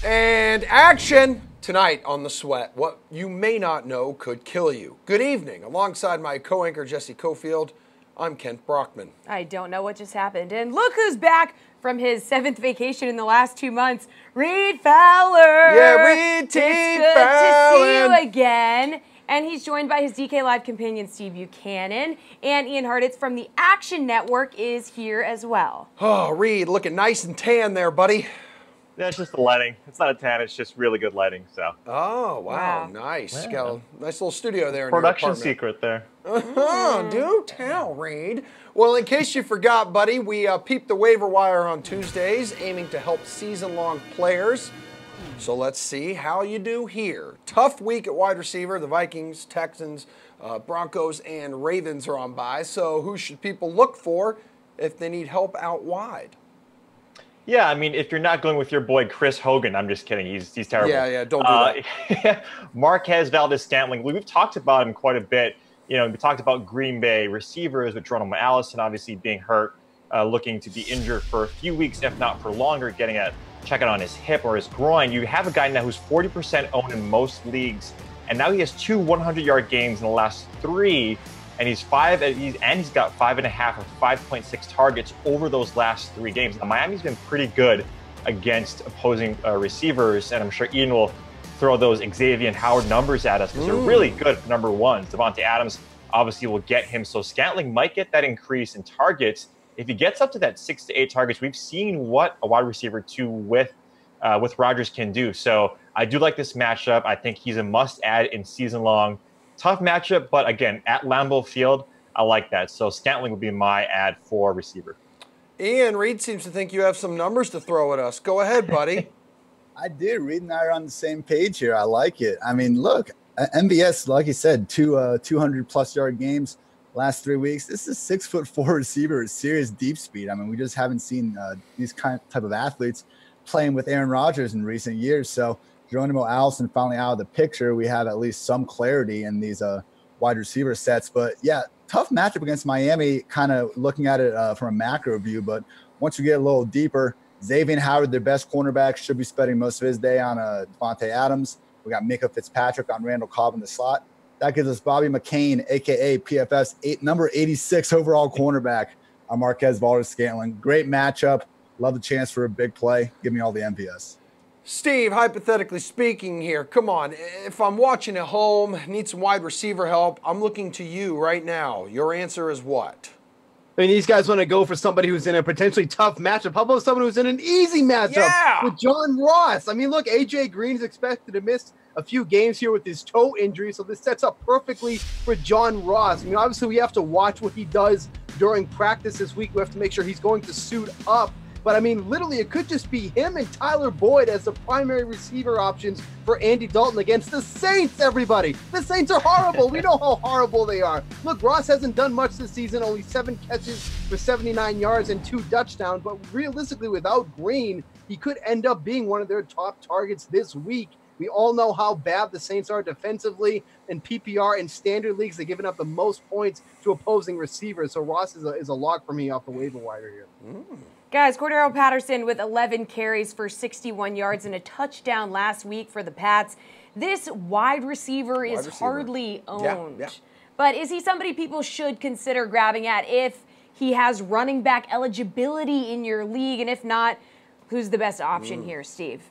And action tonight on The Sweat. What you may not know could kill you. Good evening. Alongside my co-anchor, Jessie Coffield, I'm Kent Brockman. I don't know what just happened. And look who's back from his 7th vacation in the last 2 months. Reed Fowler. Yeah, Reed T. It's good to see you again. And he's joined by his DK Live companion, Steve Buchanan. And Ian Hartitz from the Action Network is here as well. Oh, Reed, looking nice and tan there, buddy. Yeah, it's just the lighting. It's not a tan. It's just really good lighting. So. Oh, wow. Nice. Yeah. Got a nice little studio there in Production your apartment. secret there. Do tell, Reed. Well, in case you forgot, buddy, we peeped the waiver wire on Tuesdays, aiming to help season-long players. So let's see how you do here. Tough week at wide receiver. The Vikings, Texans, Broncos, and Ravens are on bye. So who should people look for if they need help out wide? Yeah, I mean, if you're not going with your boy Chris Hogan, I'm just kidding. He's terrible. Yeah, don't do that. Marquez Valdez-Scantling. We've talked about him quite a bit. You know, we talked about Green Bay receivers with Geronimo Allison obviously being hurt, looking to be injured for a few weeks, if not for longer, getting a checkout on his hip or his groin. You have a guy now who's 40% owned in most leagues, and now he has 2 100-yard games in the last 3. And he's got 5.5 or 5.6 targets over those last 3 games. Now, Miami's been pretty good against opposing receivers, and I'm sure Ian will throw those Xavier and Howard numbers at us because they're really good for number ones. Devontae Adams obviously will get him, so Scantling might get that increase in targets. If he gets up to that 6 to 8 targets, we've seen what a wide receiver 2 with Rodgers can do. So I do like this matchup. I think he's a must-add in season-long. Tough matchup, but again, at Lambeau Field, I like that. So Scantling would be my add for receiver. Ian, Reed seems to think you have some numbers to throw at us. Go ahead, buddy. I did. Reed and I are on the same page here. I like it. I mean, look, MVS, like you said, 200-plus yard games last 3 weeks. This is 6'4" receiver with serious deep speed. I mean, we just haven't seen these type of athletes playing with Aaron Rodgers in recent years. So Geronimo Allison finally out of the picture. We have at least some clarity in these wide receiver sets. But, yeah, tough matchup against Miami, kind of looking at it from a macro view. But once you get a little deeper, Xavier Howard, their best cornerback, should be spending most of his day on Devontae Adams. We got Micah Fitzpatrick on Randall Cobb in the slot. That gives us Bobby McCain, a.k.a. PFF's number 86 overall cornerback on Marquez Valdez-Scantling. Great matchup. Love the chance for a big play. Give me all the MVS. Steve, hypothetically speaking here, come on. If I'm watching at home, need some wide receiver help, I'm looking to you right now. Your answer is what? I mean, these guys want to go for somebody who's in a potentially tough matchup. How about someone who's in an easy matchup with John Ross? I mean, look, A.J. Green's expected to miss a few games here with his toe injury, so this sets up perfectly for John Ross. I mean, obviously, we have to watch what he does during practice this week. We have to make sure he's going to suit up. But, I mean, literally, it could just be him and Tyler Boyd as the primary receiver options for Andy Dalton against the Saints, everybody. The Saints are horrible. We know how horrible they are. Look, Ross hasn't done much this season, only 7 catches for 79 yards and 2 touchdowns. But realistically, without Green, he could end up being one of their top targets this week. We all know how bad the Saints are defensively. In PPR and standard leagues, they're giving up the most points to opposing receivers. So Ross is a lock for me off the waiver wire here. Guys, Cordero Patterson with 11 carries for 61 yards and a touchdown last week for the Pats. This wide receiver is hardly owned. Yeah. But is he somebody people should consider grabbing at if he has running back eligibility in your league? And if not, who's the best option here, Steve?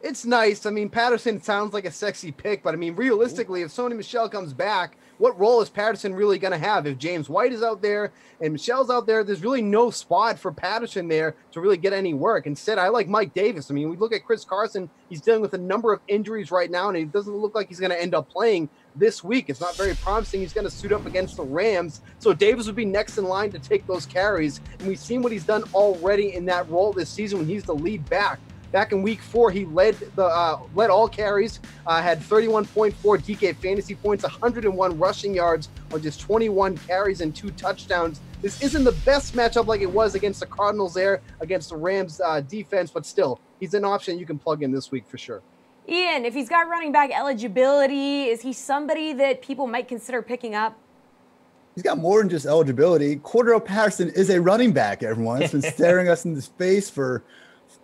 It's nice. I mean, Patterson sounds like a sexy pick, but I mean, realistically, if Sony Michel comes back, what role is Patterson really going to have? If James White is out there and Michel's out there, there's really no spot for Patterson there to really get any work. Instead, I like Mike Davis. I mean, we look at Chris Carson. He's dealing with a number of injuries right now, and it doesn't look like he's going to end up playing this week. It's not very promising. He's going to suit up against the Rams. So Davis would be next in line to take those carries. And we've seen what he's done already in that role this season when he's the lead back. Back in week 4, he led all carries, had 31.4 DK fantasy points, 101 rushing yards on just 21 carries and 2 touchdowns. This isn't the best matchup like it was against the Cardinals there, against the Rams defense, but still, he's an option you can plug in this week for sure. Ian, if he's got running back eligibility, is he somebody that people might consider picking up? He's got more than just eligibility. Cordero Patterson is a running back, everyone. It's been staring us in the face for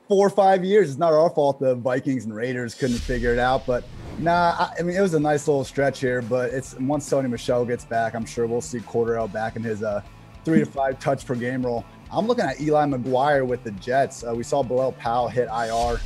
4 or 5 years. It's not our fault the Vikings and Raiders couldn't figure it out. But nah, I mean, it was a nice little stretch here. But it's once Sony Michel gets back, I'm sure we'll see Cordero back in his 3 to 5 touch per game role. I'm looking at Eli McGuire with the Jets. We saw Bilal Powell hit IR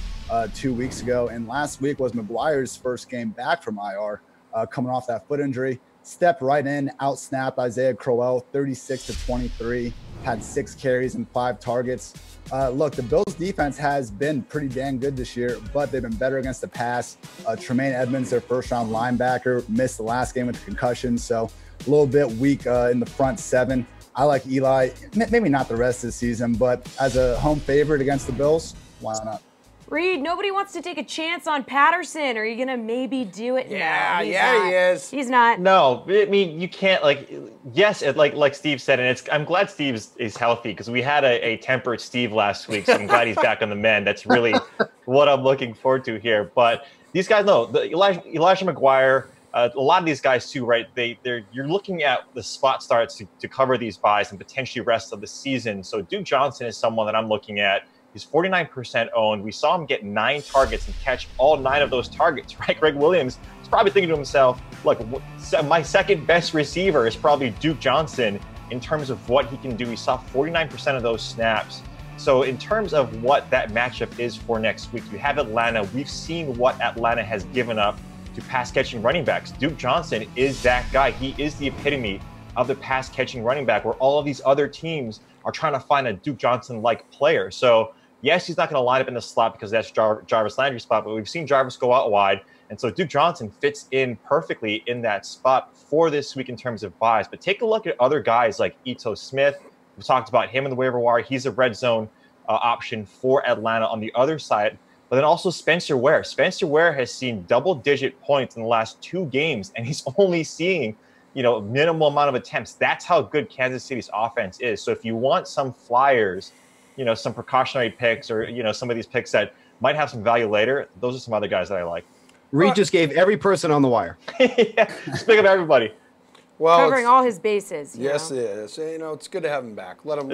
2 weeks ago, and last week was McGuire's first game back from IR, coming off that foot injury. Stepped right in, outsnapped Isaiah Crowell 36-23, had 6 carries and 5 targets. Look, the Bills defense has been pretty dang good this year, but they've been better against the pass. Tremaine Edmonds, their first-round linebacker, missed the last game with a concussion, so a little bit weak in the front 7. I like Eli, maybe not the rest of the season, but as a home favorite against the Bills, why not? Reed, nobody wants to take a chance on Patterson. Are you going to maybe do it? Yeah, no, he is. He's not. No, I mean, you can't, yes, like Steve said, and I'm glad Steve is healthy because we had a temperate Steve last week, so I'm glad he's back on the mend. That's really what I'm looking forward to here. But these guys, Elijah McGuire, a lot of these guys too, right? You're looking at the spot starts to cover these buys and potentially rest of the season. So Duke Johnson is someone that I'm looking at. He's 49% owned. We saw him get 9 targets and catch all 9 of those targets, right? Greg Williams is probably thinking to himself, look, my second best receiver is probably Duke Johnson in terms of what he can do. He saw 49% of those snaps. So in terms of what that matchup is for next week, you have Atlanta. We've seen what Atlanta has given up to pass-catching running backs. Duke Johnson is that guy. He is the epitome of the pass-catching running back, where all of these other teams are trying to find a Duke Johnson-like player. So yes, he's not going to line up in the slot because that's Jarvis Landry's spot, but we've seen Jarvis go out wide. And so Duke Johnson fits in perfectly in that spot for this week in terms of buys. But take a look at other guys like Ito Smith. We talked about him in the waiver wire. He's a red zone option for Atlanta on the other side. But then also Spencer Ware. Spencer Ware has seen double-digit points in the last 2 games, and he's only seeing, minimal amount of attempts. That's how good Kansas City's offense is. So if you want some flyers, some precautionary picks or, some of these picks that might have some value later, those are some other guys that I like. Reed just gave every person on the wire. Yeah, speak of everybody. Well, covering all his bases. Yes, it is. It's good to have him back. Let him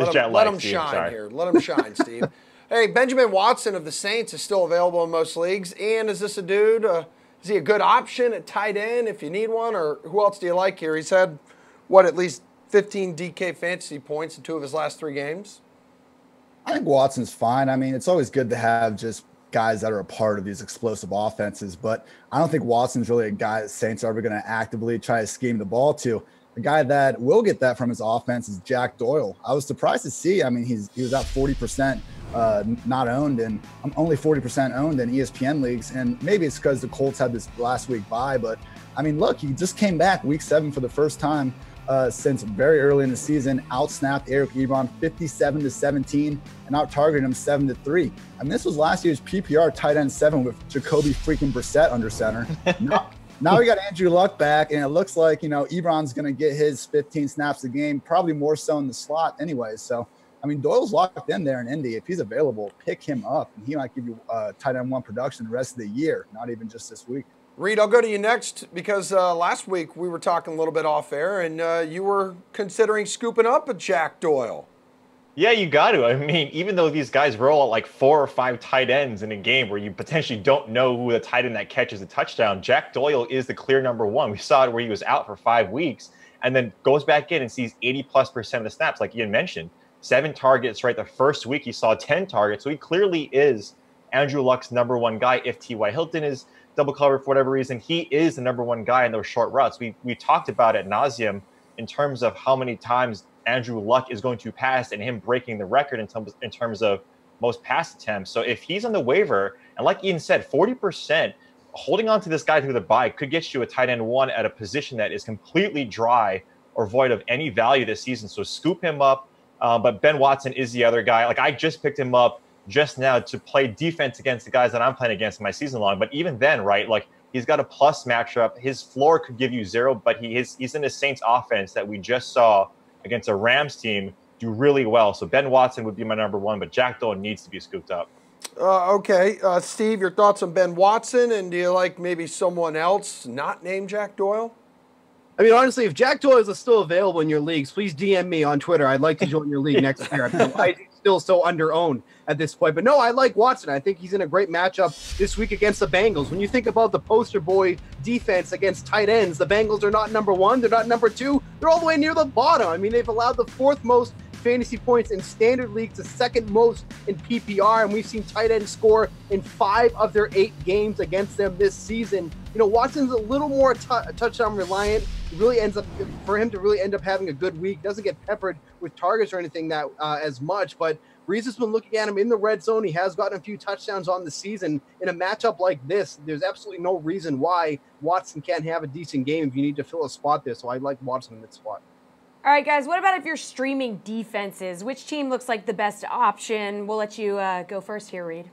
shine here. Let him shine, Steve. Hey, Benjamin Watson of the Saints is still available in most leagues. Ian, is this a dude? Is he a good option at tight end if you need one? Or who else do you like here? He's had, at least 15 DK fantasy points in 2 of his last 3 games? I think Watson's fine. I mean, it's always good to have just guys that are a part of these explosive offenses, but I don't think Watson's really a guy that Saints are ever going to actively try to scheme the ball to. The guy that will get that from his offense is Jack Doyle. I was surprised to see. I mean, he was at 40% not owned, and I'm only 40% owned in ESPN leagues. And maybe it's because the Colts had this last week bye, but I mean, look, he just came back week 7 for the first time since very early in the season, outsnapped Eric Ebron 57-17 and out-targeted him 7-3. I mean, this was last year's PPR tight end 7 with Jacoby freaking Brissett under center. Now we got Andrew Luck back, and it looks like, Ebron's going to get his 15 snaps a game, probably more so in the slot anyway. So, I mean, Doyle's locked in there in Indy. If he's available, pick him up, and he might give you tight end 1 production the rest of the year, not even just this week. Reed, I'll go to you next because last week we were talking a little bit off air, and you were considering scooping up a Jack Doyle. Yeah, you got to. I mean, even though these guys roll out like 4 or 5 tight ends in a game where you potentially don't know who the tight end that catches a touchdown, Jack Doyle is the clear number 1. We saw it where he was out for 5 weeks and then goes back in and sees 80+% of the snaps, like Ian mentioned. 7 targets, right? The first week he saw 10 targets. So he clearly is Andrew Luck's number 1 guy. If T.Y. Hilton is double covered for whatever reason, he is the number 1 guy in those short routes. We talked about ad nauseum in terms of how many times Andrew Luck is going to pass and him breaking the record in terms of most pass attempts. So if he's on the waiver, and like Ian said, 40%, holding on to this guy through the bye could get you a tight end 1 at a position that is completely dry or void of any value this season. So scoop him up. But Ben Watson is the other guy. Like, I just picked him up just now to play defense against the guys that I'm playing against in my season long. But even then, right, like, he's got a plus matchup. His floor could give you 0, but he's in the Saints offense that we just saw against a Rams team do really well. So Ben Watson would be my number 1, but Jack Doyle needs to be scooped up. Okay. Steve, your thoughts on Ben Watson, and do you like maybe someone else not named Jack Doyle? I mean, honestly, if Jack Doyle is still available in your leagues, please DM me on Twitter. I'd like to join your league next year. I still so under-owned at this point. But no, I like Watson. I think he's in a great matchup this week against the Bengals. When you think about the poster boy defense against tight ends, the Bengals are not number 1, they're not number 2, they're all the way near the bottom. I mean, they've allowed the 4th most fantasy points in standard leagues, the 2nd most in PPR, and we've seen tight ends score in 5 of their 8 games against them this season. You know, Watson's a little more touchdown reliant. It really ends up for him to really end up having a good week. Doesn't get peppered with targets or anything that as much, but Breeze has been looking at him in the red zone. He has gotten a few touchdowns on the season. In a matchup like this, there's absolutely no reason why Watson can't have a decent game if you need to fill a spot there. So I like Watson in that spot. All right, guys, what about if you're streaming defenses? Which team looks like the best option? We'll let you go first here, Reed.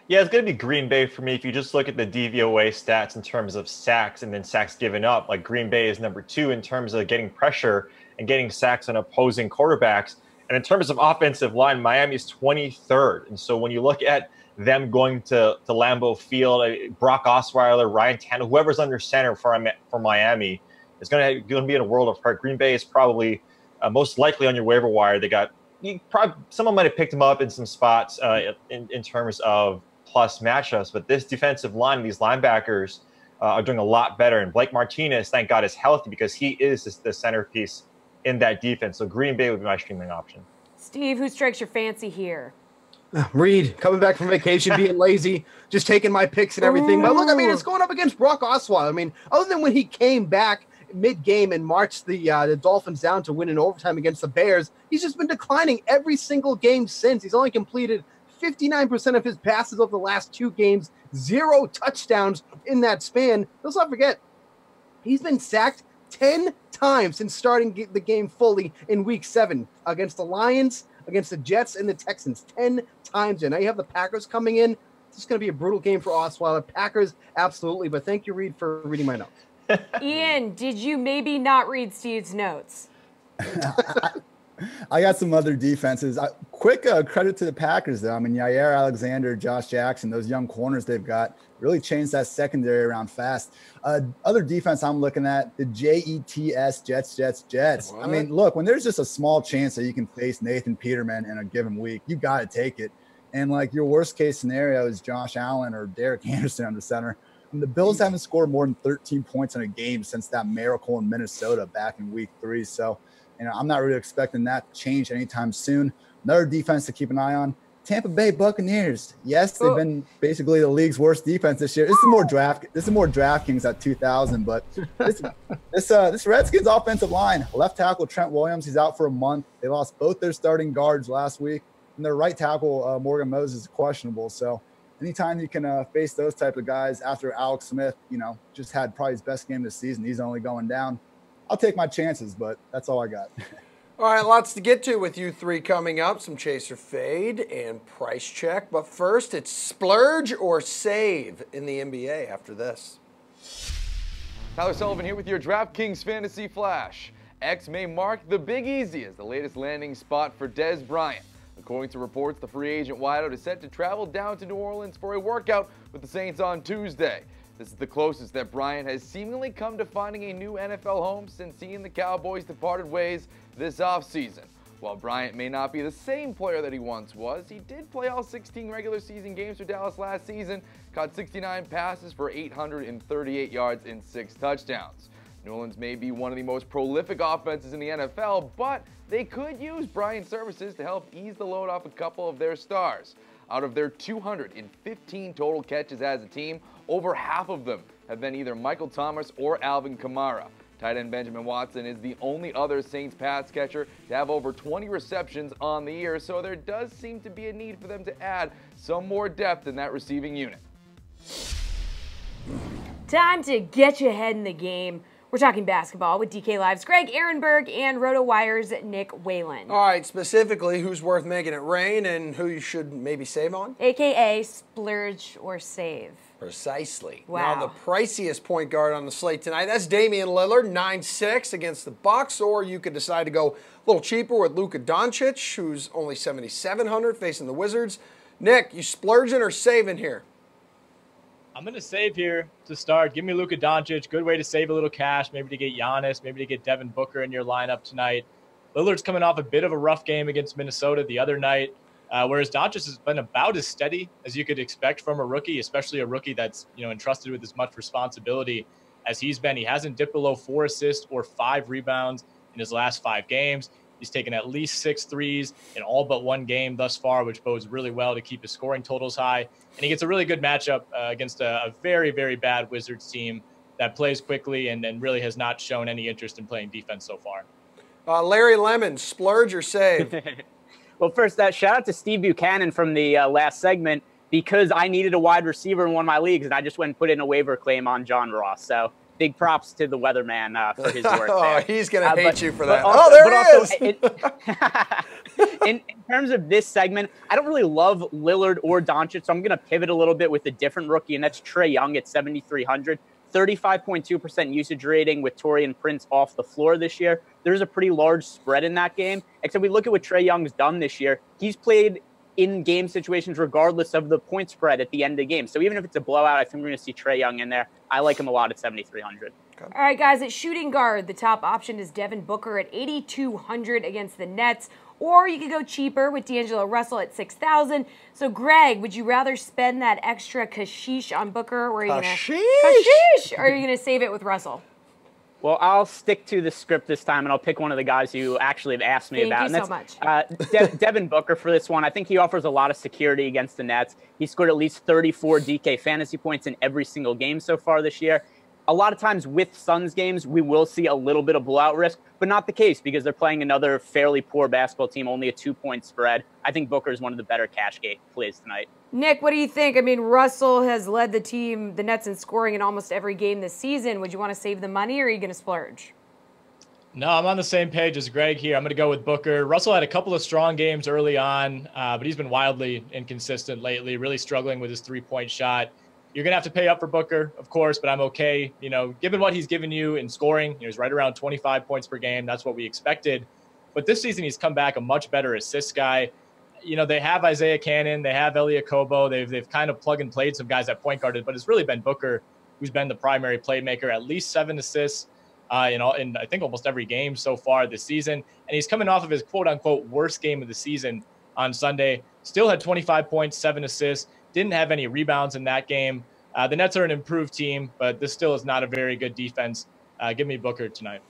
Yeah, it's going to be Green Bay for me. If you just look at the DVOA stats in terms of sacks and then sacks given up, like Green Bay is number 2 in terms of getting pressure and getting sacks on opposing quarterbacks. And in terms of offensive line, Miami's 23rd. And so when you look at them going to Lambeau Field, Brock Osweiler, Ryan Tannehill, whoever's under center for Miami, is going to be in a world of hurt. Green Bay is probably most likely on your waiver wire. Someone might have picked him up in some spots in terms of plus matchups, but this defensive line, these linebackers are doing a lot better. And Blake Martinez, thank God, is healthy because he is the centerpiece in that defense. So Green Bay would be my streaming option. Steve, who strikes your fancy here? Reed, coming back from vacation, being lazy, just taking my picks and everything. But look, I mean, it's going up against Brock Osweiler. I mean, other than when he came back mid-game and marched the Dolphins down to win in overtime against the Bears, he's just been declining every single game since. He's only completed 59% of his passes over the last 2 games, 0 touchdowns in that span. Let's not forget, he's been sacked 10 times since starting the game fully in Week 7 against the Lions, against the Jets, and the Texans. 10 times. And now you have the Packers coming in. It's just going to be a brutal game for Osweiler. Packers, absolutely. But thank you, Reed, for reading my notes. Ian, did you maybe not read Steve's notes? I got some other defenses. Quick credit to the Packers, though. I mean, Yair Alexander, Josh Jackson, those young corners they've got really changed that secondary around fast. Other defense I'm looking at, the Jets, Jets. What? I mean, look, when there's just a small chance that you can face Nathan Peterman in a given week, you got to take it. And, like, your worst-case scenario is Josh Allen or Derek Anderson on the center. And the Bills haven't scored more than 13 points in a game since that miracle in Minnesota back in Week 3. So, you know, I'm not really expecting that to change anytime soon. Another defense to keep an eye on, Tampa Bay Buccaneers. Yes, they've been basically the league's worst defense this year. This is more DraftKings at 2,000, but this Redskins offensive line, left tackle Trent Williams, he's out for a month. They lost both their starting guards last week, and their right tackle Morgan Moses is questionable. So anytime you can face those type of guys after Alex Smith, you know, just had probably his best game this season, he's only going down. I'll take my chances, but that's all I got. All right, lots to get to with you 3 coming up. Some Chaser Fade and Price Check. But first, it's Splurge or Save in the NBA after this. Tyler Sullivan here with your DraftKings Fantasy Flash. X may mark the Big Easy as the latest landing spot for Dez Bryant. According to reports, the free agent wideout is set to travel down to New Orleans for a workout with the Saints on Tuesday. This is the closest that Bryant has seemingly come to finding a new NFL home since he and the Cowboys departed ways this offseason. While Bryant may not be the same player that he once was, he did play all 16 regular season games for Dallas last season, caught 69 passes for 838 yards and 6 touchdowns. New Orleans may be one of the most prolific offenses in the NFL, but they could use Bryant's services to help ease the load off a couple of their stars. Out of their 215 total catches as a team, over half of them have been either Michael Thomas or Alvin Kamara. Tight end Benjamin Watson is the only other Saints pass catcher to have over 20 receptions on the year, so there does seem to be a need for them to add some more depth in that receiving unit. Time to get your head in the game. We're talking basketball with DK Live's Greg Ehrenberg and RotoWire's Nick Whalen. All right, specifically, who's worth making it rain and who you should maybe save on? AKA Splurge or Save. Precisely. Wow. Now, the priciest point guard on the slate tonight, that's Damian Lillard, 9.6 against the Bucks, or you could decide to go a little cheaper with Luka Doncic, who's only 7,700 facing the Wizards. Nick, you splurging or saving here? I'm going to save here to start. Give me Luka Doncic. Good way to save a little cash, maybe to get Giannis, maybe to get Devin Booker in your lineup tonight. Lillard's coming off a bit of a rough game against Minnesota the other night, whereas Doncic has been about as steady as you could expect from a rookie, especially a rookie that's entrusted with as much responsibility as he's been. He hasn't dipped below 4 assists or 5 rebounds in his last 5 games. He's taken at least 6 threes in all but 1 game thus far, which bodes really well to keep his scoring totals high. And he gets a really good matchup against a very, very bad Wizards team that plays quickly and really has not shown any interest in playing defense so far. Larry Lemon, splurge or save? Well, first, shout out to Steve Buchanan from the last segment, because I needed a wide receiver in one of my leagues, and I just went and put in a waiver claim on John Ross. So big props to the weatherman for his work there. He's going to hate you for that. In terms of this segment, I don't really love Lillard or Doncic, so I'm going to pivot a little bit with a different rookie, and that's Trae Young at 7,300. 35.2% usage rating with Taurean Prince off the floor this year. There's a pretty large spread in that game, except we look at what Trae Young's done this year. He's played in game situations regardless of the point spread at the end of the game. So even if it's a blowout, I think we're going to see Trae Young in there. I like him a lot at 7,300. All right, guys, at shooting guard, the top option is Devin Booker at 8,200 against the Nets. Or you could go cheaper with D'Angelo Russell at 6,000. So, Greg, would you rather spend that extra kashish on Booker, or are you going to save it with Russell? Well, I'll stick to the script this time, and I'll pick one of the guys you actually have asked me about. Thank you so much. Devin Booker for this one. I think he offers a lot of security against the Nets. He scored at least 34 DK fantasy points in every single game so far this year. A lot of times with Suns games, we will see a little bit of blowout risk, but not the case because they're playing another fairly poor basketball team, only a 2-point spread. I think Booker is one of the better cash game plays tonight. Nick, what do you think? I mean, Russell has led the team, the Nets, in scoring in almost every game this season. Would you want to save the money, or are you going to splurge? No, I'm on the same page as Greg here. I'm going to go with Booker. Russell had a couple of strong games early on, but he's been wildly inconsistent lately, really struggling with his three-point shot. You're going to have to pay up for Booker, of course, but I'm okay. Given what he's given you in scoring, he's right around 25 points per game. That's what we expected. But this season, he's come back a much better assist guy. They have Isaiah Cannon. They have Elie Okobo. They've kind of plug and played some guys at point guarded, but it's really been Booker who's been the primary playmaker, at least 7 assists in I think almost every game so far this season. And he's coming off of his quote-unquote worst game of the season on Sunday. Still had 25 points, 7 assists. Didn't have any rebounds in that game. The Nets are an improved team, but this still is not a very good defense. Give me Booker tonight.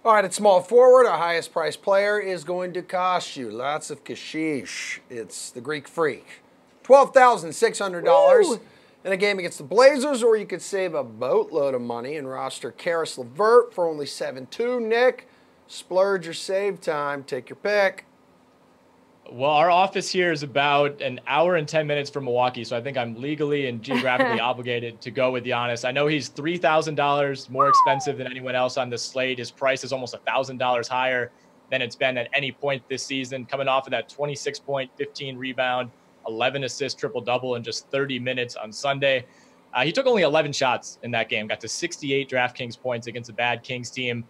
All right, at small forward, our highest priced player is going to cost you lots of kashish. It's the Greek Freak. $12,600 in a game against the Blazers, or you could save a boatload of money and roster Karis LeVert for only $7,200. Nick, splurge or save time. Take your pick. Well, our office here is about an hour and 10 minutes from Milwaukee, so I think I'm legally and geographically obligated to go with Giannis. I know he's $3,000 more expensive than anyone else on the slate. His price is almost $1,000 higher than it's been at any point this season, coming off of that 26-point, 15 rebound, 11 assist, triple-double in just 30 minutes on Sunday. He took only 11 shots in that game, got to 68 DraftKings points against a bad Kings team.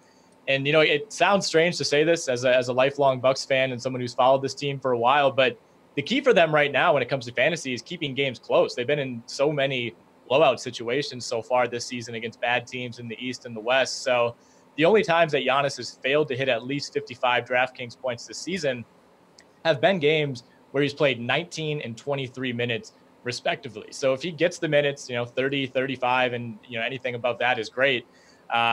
And, it sounds strange to say this as a lifelong Bucks fan and someone who's followed this team for a while, but the key for them right now when it comes to fantasy is keeping games close. They've been in so many blowout situations so far this season against bad teams in the East and the West. So the only times that Giannis has failed to hit at least 55 DraftKings points this season have been games where he's played 19 and 23 minutes respectively. So if he gets the minutes, 30, 35, and anything above that is great.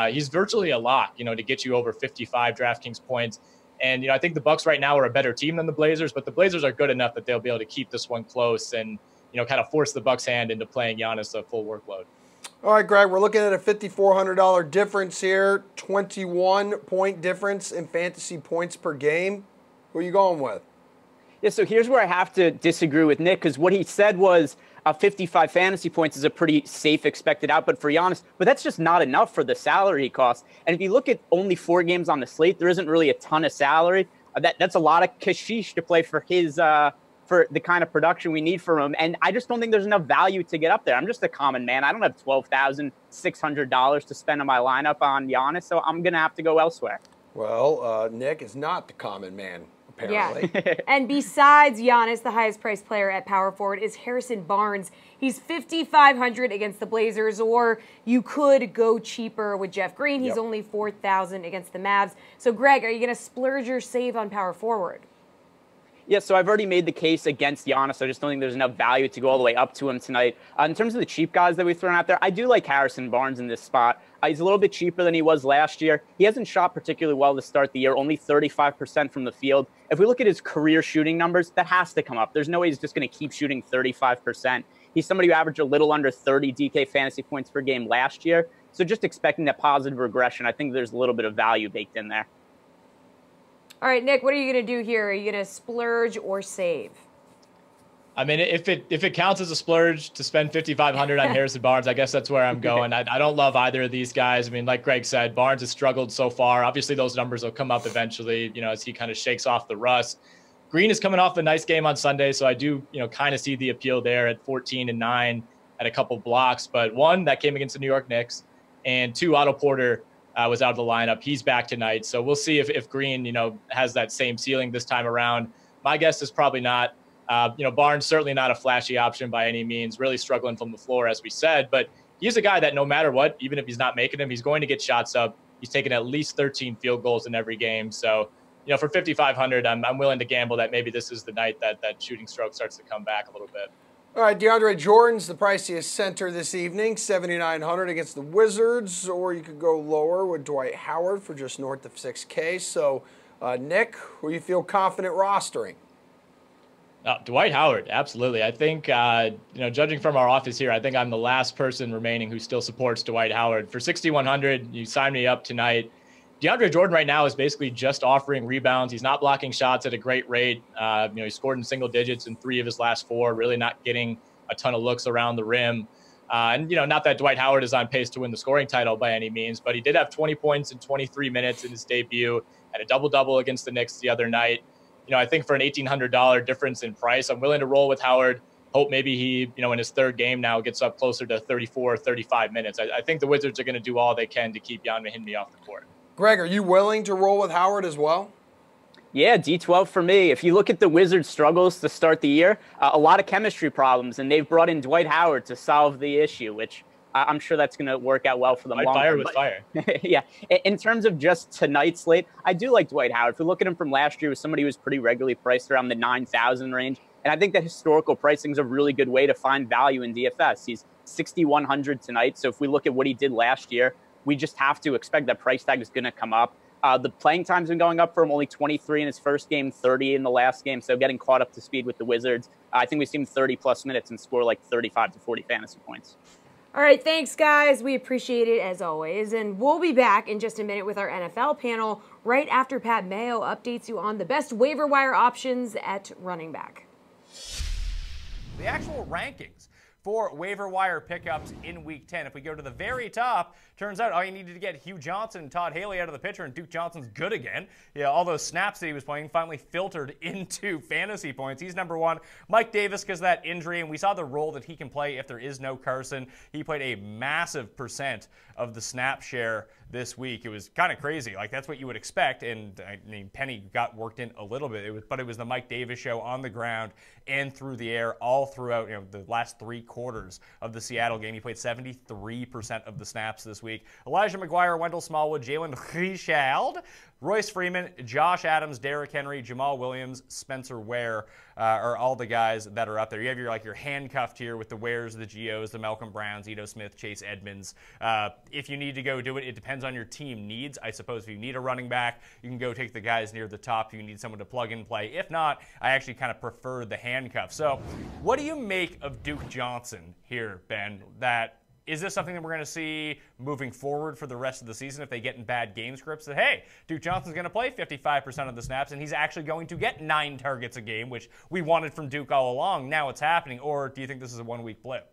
He's virtually a lock, to get you over 55 DraftKings points. And, I think the Bucks right now are a better team than the Blazers, but the Blazers are good enough that they'll be able to keep this one close and, kind of force the Bucks' hand into playing Giannis a full workload. All right, Greg, we're looking at a $5,400 difference here, 21-point difference in fantasy points per game. Who are you going with? Yeah, so here's where I have to disagree with Nick, because what he said was 55 fantasy points is a pretty safe expected output for Giannis, but that's just not enough for the salary he costs. And if you look at only 4 games on the slate, there isn't really a ton of salary. That's a lot of kashish to play for his for the kind of production we need from him. And I just don't think there's enough value to get up there. I'm just a common man. I don't have $12,600 to spend on my lineup on Giannis, so I'm going to have to go elsewhere. Well, Nick is not the common man. apparently. Yeah. And besides Giannis, the highest priced player at power forward is Harrison Barnes. He's $5,500 against the Blazers, or you could go cheaper with Jeff Green. He's only $4,000 against the Mavs. So, Greg, are you going to splurge or save on power forward? Yeah, so I've already made the case against Giannis. I just don't think there's enough value to go all the way up to him tonight. In terms of the cheap guys that we've thrown out there, I do like Harrison Barnes in this spot. He's a little bit cheaper than he was last year. He hasn't shot particularly well to start the year, only 35% from the field. If we look at his career shooting numbers, that has to come up. There's no way he's just going to keep shooting 35%. He's somebody who averaged a little under 30 DK fantasy points per game last year. So just expecting that positive regression, I think there's a little bit of value baked in there. All right, Nick, what are you going to do here? Are you going to splurge or save? I mean, if it counts as a splurge to spend $5,500 on Harrison Barnes, I guess that's where I'm going. I don't love either of these guys. I mean, like Greg said, Barnes has struggled so far. Obviously, those numbers will come up eventually, as he kind of shakes off the rust. Green is coming off a nice game on Sunday, so I do, kind of see the appeal there at 14 and 9 at a couple blocks. But one, that came against the New York Knicks, and two, Otto Porter was out of the lineup. He's back tonight, so we'll see if Green, has that same ceiling this time around. My guess is probably not. Barnes certainly not a flashy option by any means, really struggling from the floor, as we said, but he's a guy that no matter what, even if he's not making them, he's going to get shots up. He's taken at least 13 field goals in every game. So, for $5,500, I'm willing to gamble that maybe this is the night that shooting stroke starts to come back a little bit. All right, DeAndre Jordan's the priciest center this evening, $7,900 against the Wizards, or you could go lower with Dwight Howard for just north of $6K. So, Nick, who you feel confident rostering? Dwight Howard, absolutely. I think, judging from our office here, I think I'm the last person remaining who still supports Dwight Howard. For $6,100, you sign me up tonight. DeAndre Jordan right now is basically just offering rebounds. He's not blocking shots at a great rate. He scored in single digits in 3 of his last 4, really not getting a ton of looks around the rim. Not that Dwight Howard is on pace to win the scoring title by any means, but he did have 20 points in 23 minutes in his debut, had a double-double against the Knicks the other night. I think for an $1,800 difference in price, I'm willing to roll with Howard. Hope maybe he, in his third game now gets up closer to 34, 35 minutes. I think the Wizards are going to do all they can to keep Jan Mahinmi off the court. Greg, are you willing to roll with Howard as well? Yeah, D12 for me. If you look at the Wizards' struggles to start the year, a lot of chemistry problems, and they've brought in Dwight Howard to solve the issue, which I'm sure that's going to work out well for them. Fire with fire. Yeah. In terms of just tonight's slate, I do like Dwight Howard. If we look at him from last year, he was somebody who was pretty regularly priced around the 9,000 range. And I think that historical pricing is a really good way to find value in DFS. He's 6,100 tonight. So if we look at what he did last year, we just have to expect that price tag is going to come up. The playing time's been going up for him, only 23 in his first game, 30 in the last game. So getting caught up to speed with the Wizards. I think we've seen 30-plus minutes and score like 35 to 40 fantasy points. All right, thanks, guys. We appreciate it, as always. And we'll be back in just a minute with our NFL panel right after Pat Mayo updates you on the best waiver wire options at running back. The actual rankings for waiver wire pickups in Week 10. If we go to the very top, turns out all you needed to get Hugh Johnson and Todd Haley out of the picture, and Duke Johnson's good again. Yeah, all those snaps that he was playing finally filtered into fantasy points. He's number 1. Mike Davis, because of that injury, and we saw the role that he can play if there is no Carson. He played a massive percent of the snap share this week. It was kind of crazy. Like, that's what you would expect. And I mean, Penny got worked in a little bit. But it was the Mike Davis show on the ground and through the air all throughout the last 3 quarters of the Seattle game. He played 73% of the snaps this week. Elijah McGuire, Wendell Smallwood, Jalen Richard, Royce Freeman, Josh Adams, Derrick Henry, Jamal Williams, Spencer Ware are all the guys that are up there. You have your handcuffed here with the Wares, the Geos, the Malcolm Browns, Ito Smith, Chase Edmonds. If you need to go do it, it depends on your team needs. I suppose if you need a running back, you can go take the guys near the top. If you need someone to plug and play. If not, I actually kind of prefer the handcuff. So what do you make of Duke Johnson here, Ben? Is this something that we're going to see moving forward for the rest of the season if they get in bad game scripts that, hey, Duke Johnson's going to play 55% of the snaps and he's actually going to get 9 targets a game, which we wanted from Duke all along. Now it's happening. Or do you think this is a 1-week blip?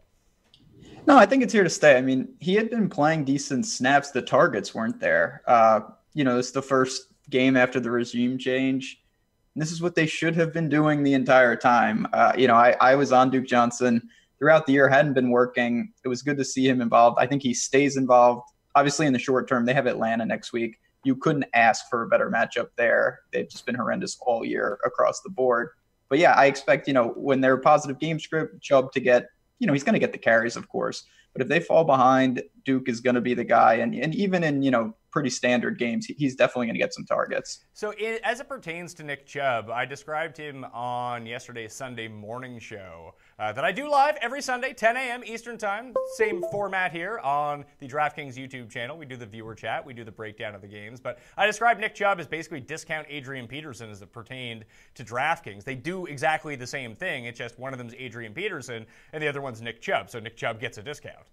No, I think it's here to stay. I mean, he had been playing decent snaps. The targets weren't there. It's the first game after the regime change. And this is what they should have been doing the entire time. I was on Duke Johnson throughout the year, hadn't been working. It was good to see him involved. I think he stays involved. Obviously, in the short term, they have Atlanta next week. you couldn't ask for a better matchup there. They've just been horrendous all year across the board. But yeah, I expect, when they're positive game script, Chubb to get, he's going to get the carries, of course. But if they fall behind, Duke is going to be the guy. And even in, pretty standard games, he's definitely going to get some targets. So as it pertains to Nick Chubb, I described him on yesterday's Sunday morning show that I do live every Sunday, 10 a.m. Eastern time. Same format here on the DraftKings YouTube channel. We do the viewer chat. We do the breakdown of the games. But I described Nick Chubb as basically discount Adrian Peterson as it pertained to DraftKings. They do exactly the same thing. It's just one of them is Adrian Peterson and the other one's Nick Chubb. So Nick Chubb gets a discount.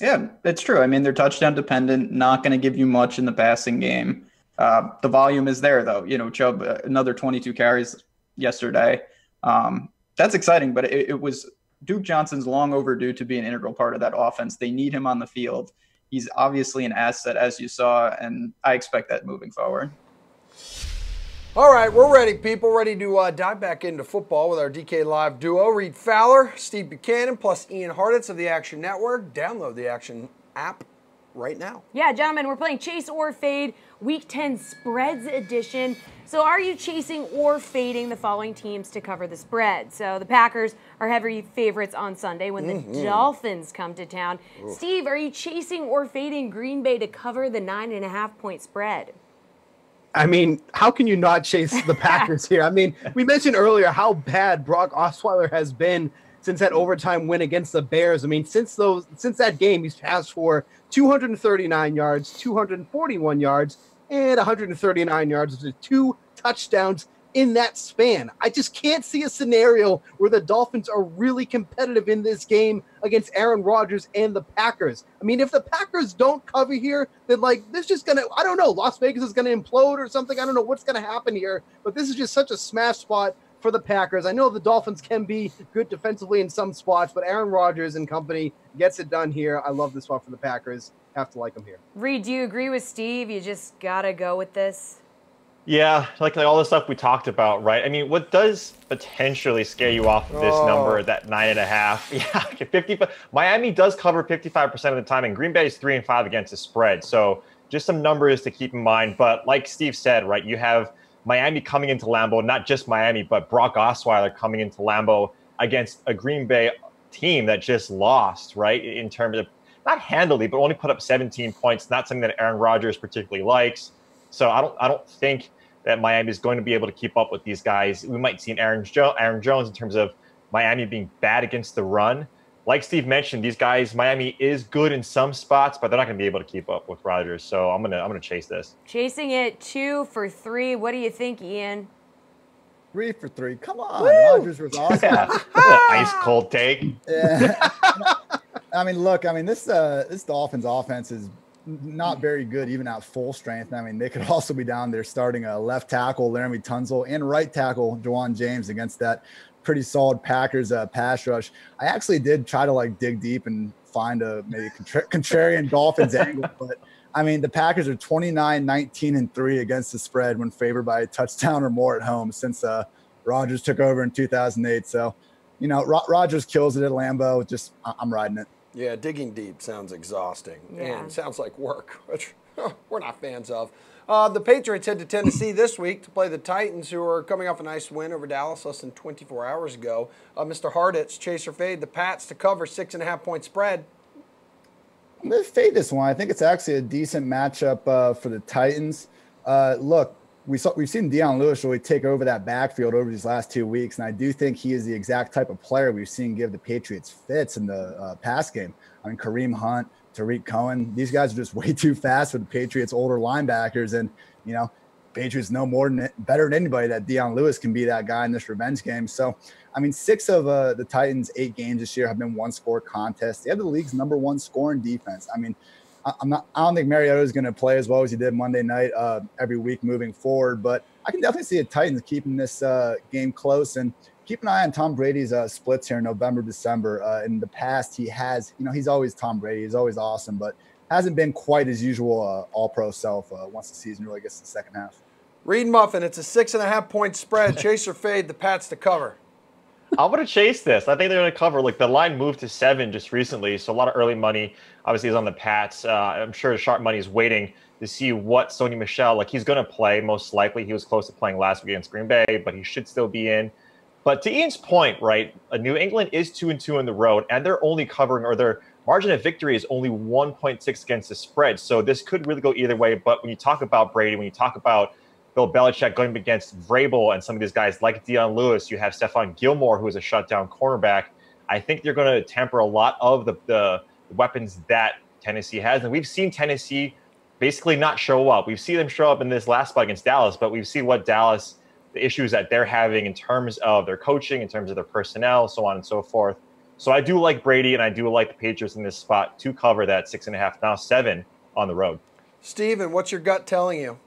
Yeah, it's true. I mean, they're touchdown dependent, not going to give you much in the passing game. The volume is there, though. Chubb, another 22 carries yesterday. That's exciting, but it was Duke Johnson's long overdue to be an integral part of that offense. They need him on the field. He's obviously an asset, as you saw, and I expect that moving forward. All right, we're ready, people. Ready to dive back into football with our DK Live duo. Reed Fowler, Steve Buchanan, plus Ian Harditz of the Action Network. Download the Action app right now. Yeah, gentlemen, we're playing Chase or Fade, Week 10 Spreads Edition. So are you chasing or fading the following teams to cover the spread? So the Packers are heavy favorites on Sunday when the Dolphins come to town. Oof. Steve, are you chasing or fading Green Bay to cover the 9.5-point spread? I mean, how can you not chase the Packers here? I mean, we mentioned earlier how bad Brock Osweiler has been since that overtime win against the Bears. I mean, since that game, he's passed for 239 yards, 241 yards, and 139 yards with 2 touchdowns in that span. I just can't see a scenario where the Dolphins are really competitive in this game against Aaron Rodgers and the Packers. I mean, if the Packers don't cover here, then this just going to, I don't know, Las Vegas is going to implode or something. I don't know what's going to happen here, but this is just such a smash spot for the Packers. I know the Dolphins can be good defensively in some spots, but Aaron Rodgers and company gets it done here. I love this spot for the Packers. Have to like them here. Reed, do you agree with Steve? You just got to go with this? Yeah, like all the stuff we talked about, right? I mean, what does potentially scare you off of this number, that 9.5? Yeah, 50. Miami does cover 55% of the time, and Green Bay is 3-5 against the spread. So just some numbers to keep in mind. But like Steve said, right, you have Miami coming into Lambeau, not just Miami, but Brock Osweiler coming into Lambeau against a Green Bay team that just lost, right? In terms of not handily, but only put up 17 points. Not something that Aaron Rodgers particularly likes. So I don't think that Miami is going to be able to keep up with these guys. We might see an Aaron Jones in terms of Miami being bad against the run. Like Steve mentioned, these guys, Miami is good in some spots, but they're not going to be able to keep up with Rodgers. So I'm gonna chase this. Chasing it 2 for 3. What do you think, Ian? 3 for 3. Come on, Rodgers was awesome. Yeah. Ice cold take. Yeah. I mean, look. I mean, this Dolphins offense is not very good, even at full strength. I mean, they could also be down there starting a left tackle, Laramie Tunzel, and right tackle, Juwan James, against that pretty solid Packers pass rush. I actually did try to dig deep and find a maybe contrarian Dolphins angle, but I mean, the Packers are 29, 19, and 3 against the spread when favored by a touchdown or more at home since Rodgers took over in 2008. So, Rodgers kills it at Lambeau. Just, I'm riding it. Yeah, digging deep sounds exhausting and sounds like work, which we're not fans of. The Patriots head to Tennessee this week to play the Titans, who are coming off a nice win over Dallas less than 24 hours ago. Mr. Harditz, chase or fade the Pats to cover 6.5-point spread. I'm going to fade this one. I think it's actually a decent matchup for the Titans. Look, we've seen Deion Lewis really take over that backfield over these last 2 weeks, and I do think he is the exact type of player we've seen give the Patriots fits in the pass game. I mean, Kareem Hunt, Tariq Cohen, these guys are just way too fast for the Patriots' older linebackers, and Patriots know better than anybody that Deion Lewis can be that guy in this revenge game. So, I mean, 6 of the Titans' 8 games this year have been one-score contests. They have the league's #1 scoring defense. I mean, I don't think Mariota is going to play as well as he did Monday night every week moving forward, but I can definitely see the Titans keeping this game close, and keep an eye on Tom Brady's splits here in November, December. In the past, he has, he's always Tom Brady. He's always awesome, but hasn't been quite his usual all-pro self once the season really gets to the second half. Reed Muffin, it's a 6.5-point spread. Chase or fade the Pats to cover. I'm going to chase this. I think they're going to cover. The line moved to 7 just recently, so a lot of early money obviously is on the Pats. I'm sure sharp money is waiting to see what Sony Michel, like he's going to play most likely. He was close to playing last week against Green Bay, but he should still be in. But to Ian's point, right, New England is 2-2 on the road, and they're only covering, or their margin of victory is only 1.6 against the spread. So this could really go either way. But when you talk about Brady, when you talk about Bill Belichick going against Vrabel and some of these guys like Deion Lewis, you have Stephon Gilmore, who is a shutdown cornerback. I think they're going to temper a lot of the weapons that Tennessee has. And we've seen Tennessee basically not show up. We've seen them show up in this last spot against Dallas, but we've seen what Dallas, the issues that they're having in terms of their coaching, in terms of their personnel, so on and so forth. So I do like Brady, and I do like the Patriots in this spot to cover that 6.5, now 7 on the road. Steven, what's your gut telling you?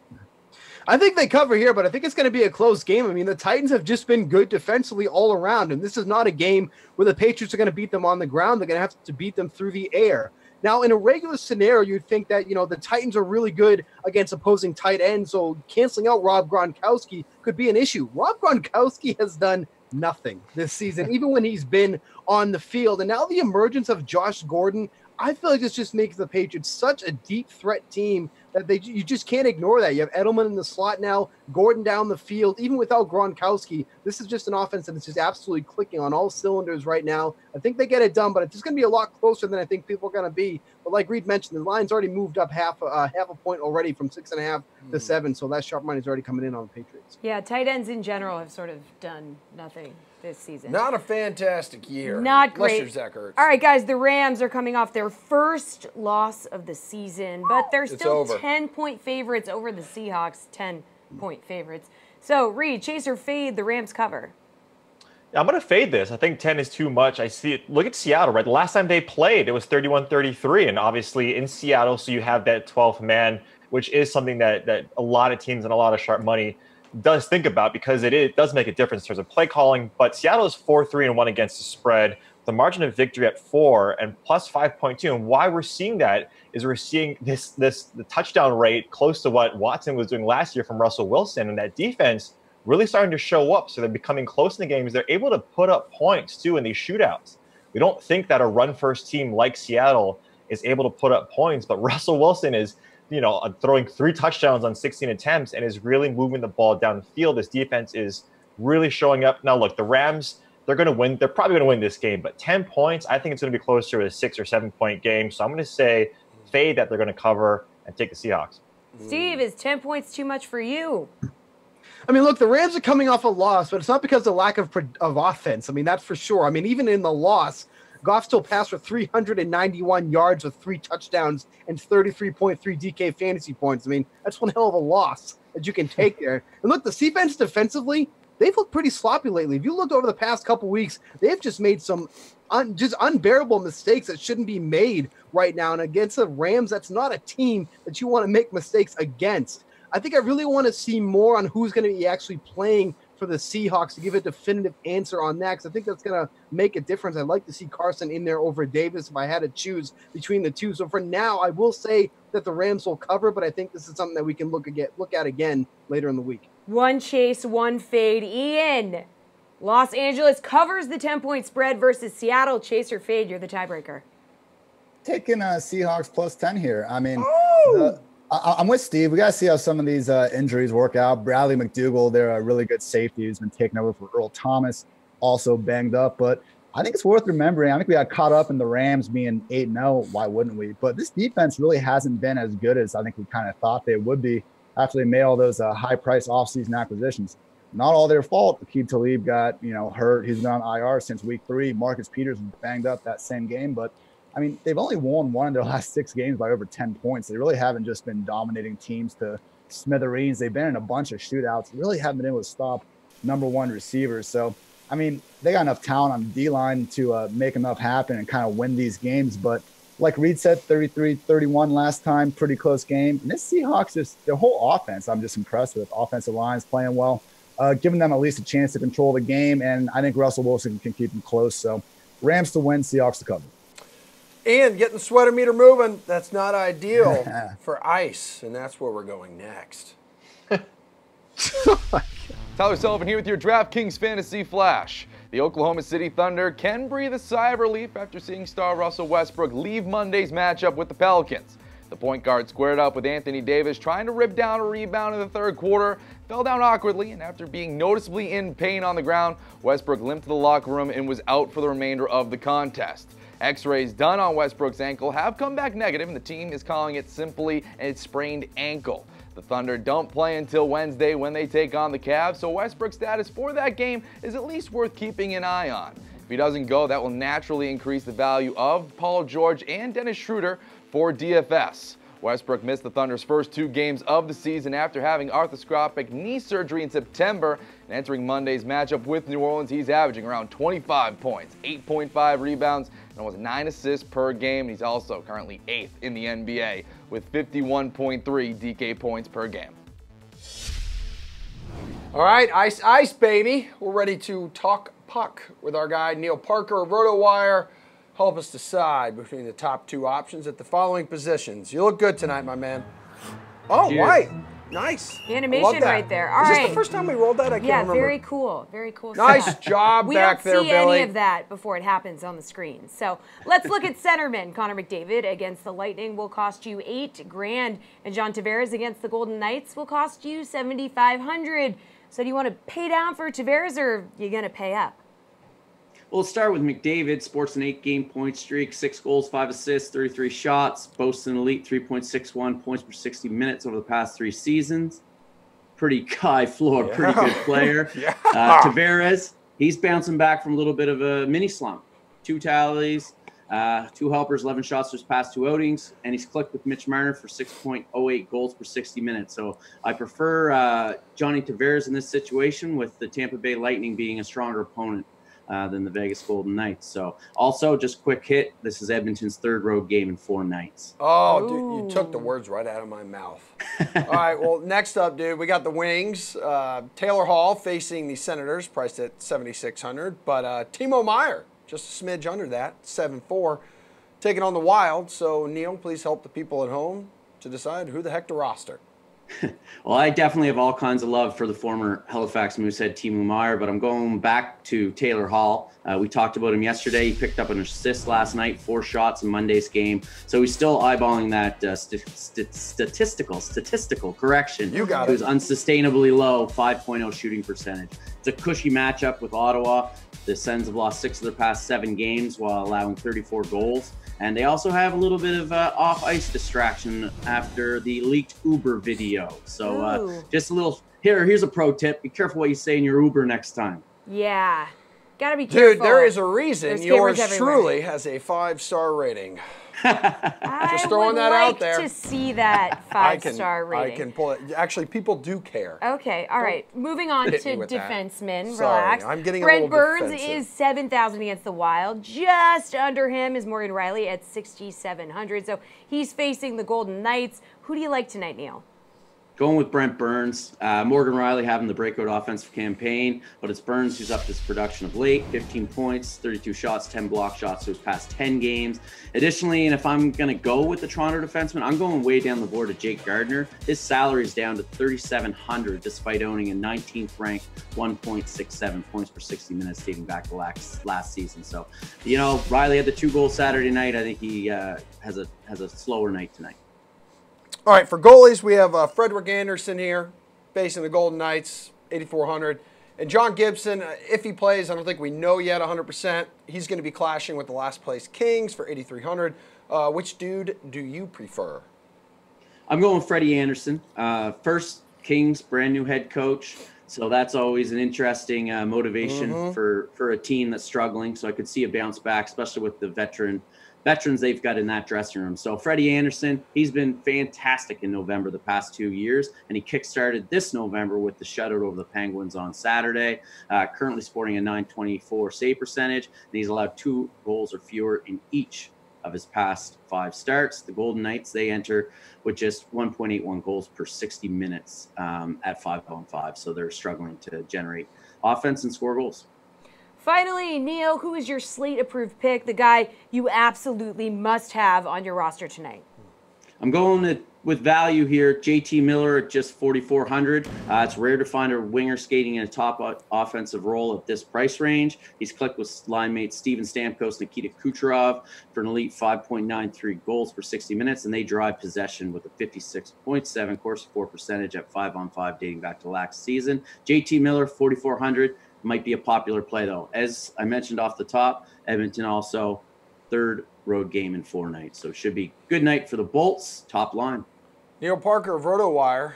I think they cover here, but I think it's going to be a close game. I mean, the Titans have just been good defensively all around, and this is not a game where the Patriots are going to beat them on the ground. They're going to have to beat them through the air. Now, in a regular scenario, you'd think that, the Titans are really good against opposing tight ends, so canceling out Rob Gronkowski could be an issue. Rob Gronkowski has done nothing this season, even when he's been on the field. And now the emergence of Josh Gordon, I feel like this just makes the Patriots such a deep threat team that you just can't ignore that. You have Edelman in the slot now, Gordon down the field. Even without Gronkowski, this is just an offense that is just absolutely clicking on all cylinders right now. I think they get it done, but it's just going to be a lot closer than I think people are going to be. But like Reed mentioned, the line's already moved up half a point already from 6.5 to 7, so that sharp money is already coming in on the Patriots. Yeah, tight ends in general have sort of done nothing this season. Not a fantastic year. Not great. Unless you're Zach Ertz. All right, guys, the Rams are coming off their first loss of the season, but they're still 10-point favorites over the Seahawks, 10-point favorites. So, Reed, chase or fade, the Rams cover? I'm going to fade this. I think 10 is too much. I see it. Look at Seattle, right? The last time they played, it was 31-33, and obviously in Seattle, so you have that 12th man, which is something that a lot of teams and a lot of sharp money does think about, because it does make a difference in terms of play calling. But Seattle is 4-3-1 against the spread. The margin of victory at 4 and plus 5.2. And why we're seeing that is we're seeing the touchdown rate close to what Watson was doing last year from Russell Wilson, and that defense really starting to show up. So they're becoming close in the games. They're able to put up points too in these shootouts. We don't think that a run-first team like Seattle is able to put up points, but Russell Wilson is throwing 3 touchdowns on 16 attempts and is really moving the ball downfield. This defense is really showing up. Now, look, the Rams, they're going to win. They're probably going to win this game, but 10 points, I think it's going to be closer to a 6 or 7 point game. So I'm going to say fade that they're going to cover and take the Seahawks. Steve, is 10 points too much for you? I mean, look, the Rams are coming off a loss, but it's not because of lack of offense. I mean, that's for sure. I mean, even in the loss, Goff still passed for 391 yards with 3 touchdowns and 33.3 DK fantasy points. I mean, that's one hell of a loss that you can take there. And look, the defense defensively, they've looked pretty sloppy lately. If you looked over the past couple weeks, they've just made some just unbearable mistakes that shouldn't be made right now. And against the Rams, that's not a team that you want to make mistakes against. I think I really want to see more on who's going to be actually playing for the Seahawks to give a definitive answer on that, because I think that's going to make a difference. I'd like to see Carson in there over Davis if I had to choose between the two. So for now, I will say that the Rams will cover, but I think this is something that we can look at again later in the week. One chase, one fade. Ian, Los Angeles covers the 10-point spread versus Seattle. Chase or fade? You're the tiebreaker. Taking Seahawks plus 10 here. I mean, I'm with Steve. We got to see how some of these injuries work out. Bradley McDougall, they're a really good safety who's been taken over for Earl Thomas, also banged up. But I think it's worth remembering. I think we got caught up in the Rams being 8-0. Why wouldn't we? But this defense really hasn't been as good as I think we kind of thought they would be after they made all those high-price offseason acquisitions. Not all their fault. Aqib Talib got hurt. He's been on IR since week 3. Marcus Peters was banged up that same game. But I mean, they've only won 1 of their last 6 games by over 10 points. They really haven't just been dominating teams to smithereens. They've been in a bunch of shootouts. Really haven't been able to stop number 1 receivers. So, I mean, they got enough talent on the D-line to make enough happen and kind of win these games. But like Reed said, 33-31 last time, pretty close game. And this Seahawks, their whole offense, I'm just impressed with. Offensive line's playing well, giving them at least a chance to control the game. And I think Russell Wilson can keep them close. So Rams to win, Seahawks to cover. And getting the sweater meter moving, that's not ideal for ice, and that's where we're going next. Tyler Sullivan here with your DraftKings Fantasy Flash. The Oklahoma City Thunder can breathe a sigh of relief after seeing star Russell Westbrook leave Monday's matchup with the Pelicans. The point guard squared up with Anthony Davis, trying to rip down a rebound in the third quarter, fell down awkwardly, and after being noticeably in pain on the ground, Westbrook limped to the locker room and was out for the remainder of the contest. X-rays done on Westbrook's ankle have come back negative, and the team is calling it simply a sprained ankle. The Thunder don't play until Wednesday when they take on the Cavs, so Westbrook's status for that game is at least worth keeping an eye on. If he doesn't go, that will naturally increase the value of Paul George and Dennis Schroeder for DFS. Westbrook missed the Thunder's first 2 games of the season after having arthroscopic knee surgery in September. And entering Monday's matchup with New Orleans, he's averaging around 25 points, 8.5 rebounds, and almost 9 assists per game. He's also currently 8th in the NBA with 51.3 DK points per game. All right, ice, ice, baby. We're ready to talk puck with our guy Neil Parker of RotoWire. Help us decide between the top 2 options at the following positions. You look good tonight, my man. Oh, Cheers. Right. Nice. Animation right there. All right. Is this the first time we rolled that? I can't remember. Yeah, very cool. Very cool. Nice job back there, Billy. We don't see any of that before it happens on the screen. So let's look at centerman. Connor McDavid against the Lightning will cost you $8,000, and John Tavares against the Golden Knights will cost you $7,500. So do you want to pay down for Tavares, or are you going to pay up? Well, let's start with McDavid. Sports an 8-game point streak, 6 goals, 5 assists, 33 shots, boasts an elite 3.61 points per 60 minutes over the past 3 seasons. Pretty high floor, pretty good player. Tavares, he's bouncing back from a little bit of a mini slump. 2 tallies, 2 helpers, 11 shots for his past 2 outings, and he's clicked with Mitch Marner for 6.08 goals per 60 minutes. So I prefer Johnny Tavares in this situation, with the Tampa Bay Lightning being a stronger opponent than the Vegas Golden Knights. So also, just quick hit, this is Edmonton's 3rd road game in 4 nights. Oh, dude, you took the words right out of my mouth. All right, well, next up, dude, we got the Wings. Taylor Hall facing the Senators, priced at $7,600. But Timo Meier, just a smidge under that, 7.4, taking on the Wild. So, Neil, please help the people at home to decide who the heck to roster. Well, I definitely have all kinds of love for the former Halifax Moosehead Timo Meier, but I'm going back to Taylor Hall. We talked about him yesterday. He picked up an assist last night, 4 shots in Monday's game. So he's still eyeballing that statistical correction. You got it. It was unsustainably low, 5.0 shooting percentage. It's a cushy matchup with Ottawa. The Sens have lost 6 of their past 7 games while allowing 34 goals. And they also have a little bit of off-ice distraction after the leaked Uber video. So just a little, here's a pro tip. Be careful what you say in your Uber next time. Yeah. Gotta be careful. Dude, there is a reason There's yours cameras truly has a 5-star rating. Just throwing that out there. I would like to see that 5-star rating. I can pull it. Actually, people do care. Okay, all right. Moving on to defensemen. Sorry, relax. I'm getting Brent a little Burns defensive. is 7,000 against the Wild. Just under him is Morgan Riley at 6,700. So he's facing the Golden Knights. Who do you like tonight, Neil? Going with Brent Burns. Morgan Riley having the breakout offensive campaign, but it's Burns who's up his production of late. 15 points, 32 shots, 10 block shots to his past 10 games. Additionally, and if I'm going to go with the Toronto defenseman, I'm going way down the board to Jake Gardiner. His salary is down to $3,700 despite owning a 19th ranked 1.67 points per 60 minutes dating back to last season. So, you know, Riley had the 2 goals Saturday night. I think he has a slower night tonight. All right, for goalies, we have Frederick Anderson here, facing the Golden Knights, 8,400. And John Gibson, if he plays, I don't think we know yet 100%. He's going to be clashing with the last place Kings for 8,300. Which dude do you prefer? I'm going with Freddie Anderson. First, Kings, brand new head coach. So that's always an interesting motivation for a team that's struggling. So I could see a bounce back, especially with the veterans they've got in that dressing room. So Freddie Anderson, he's been fantastic in November the past 2 years, and he kickstarted this November with the shutout over the Penguins on Saturday, currently sporting a .924 save percentage, and he's allowed 2 goals or fewer in each of his past 5 starts. The Golden Knights, they enter with just 1.81 goals per 60 minutes at 5-on-5, so they're struggling to generate offense and score goals. Finally, Neil, who is your slate-approved pick, the guy you absolutely must have on your roster tonight? I'm going with value here, JT Miller at just 4,400. It's rare to find a winger skating in a top offensive role at this price range. He's clicked with line mates Steven Stamkos, Nikita Kucherov for an elite 5.93 goals per 60 minutes, and they drive possession with a 56.7 Corsi for percentage at 5-on-5 dating back to last season. JT Miller, 4,400. Might be a popular play, though. As I mentioned off the top, Edmonton also third road game in 4 nights. So it should be good night for the Bolts, top line. Neil Parker of RotoWire,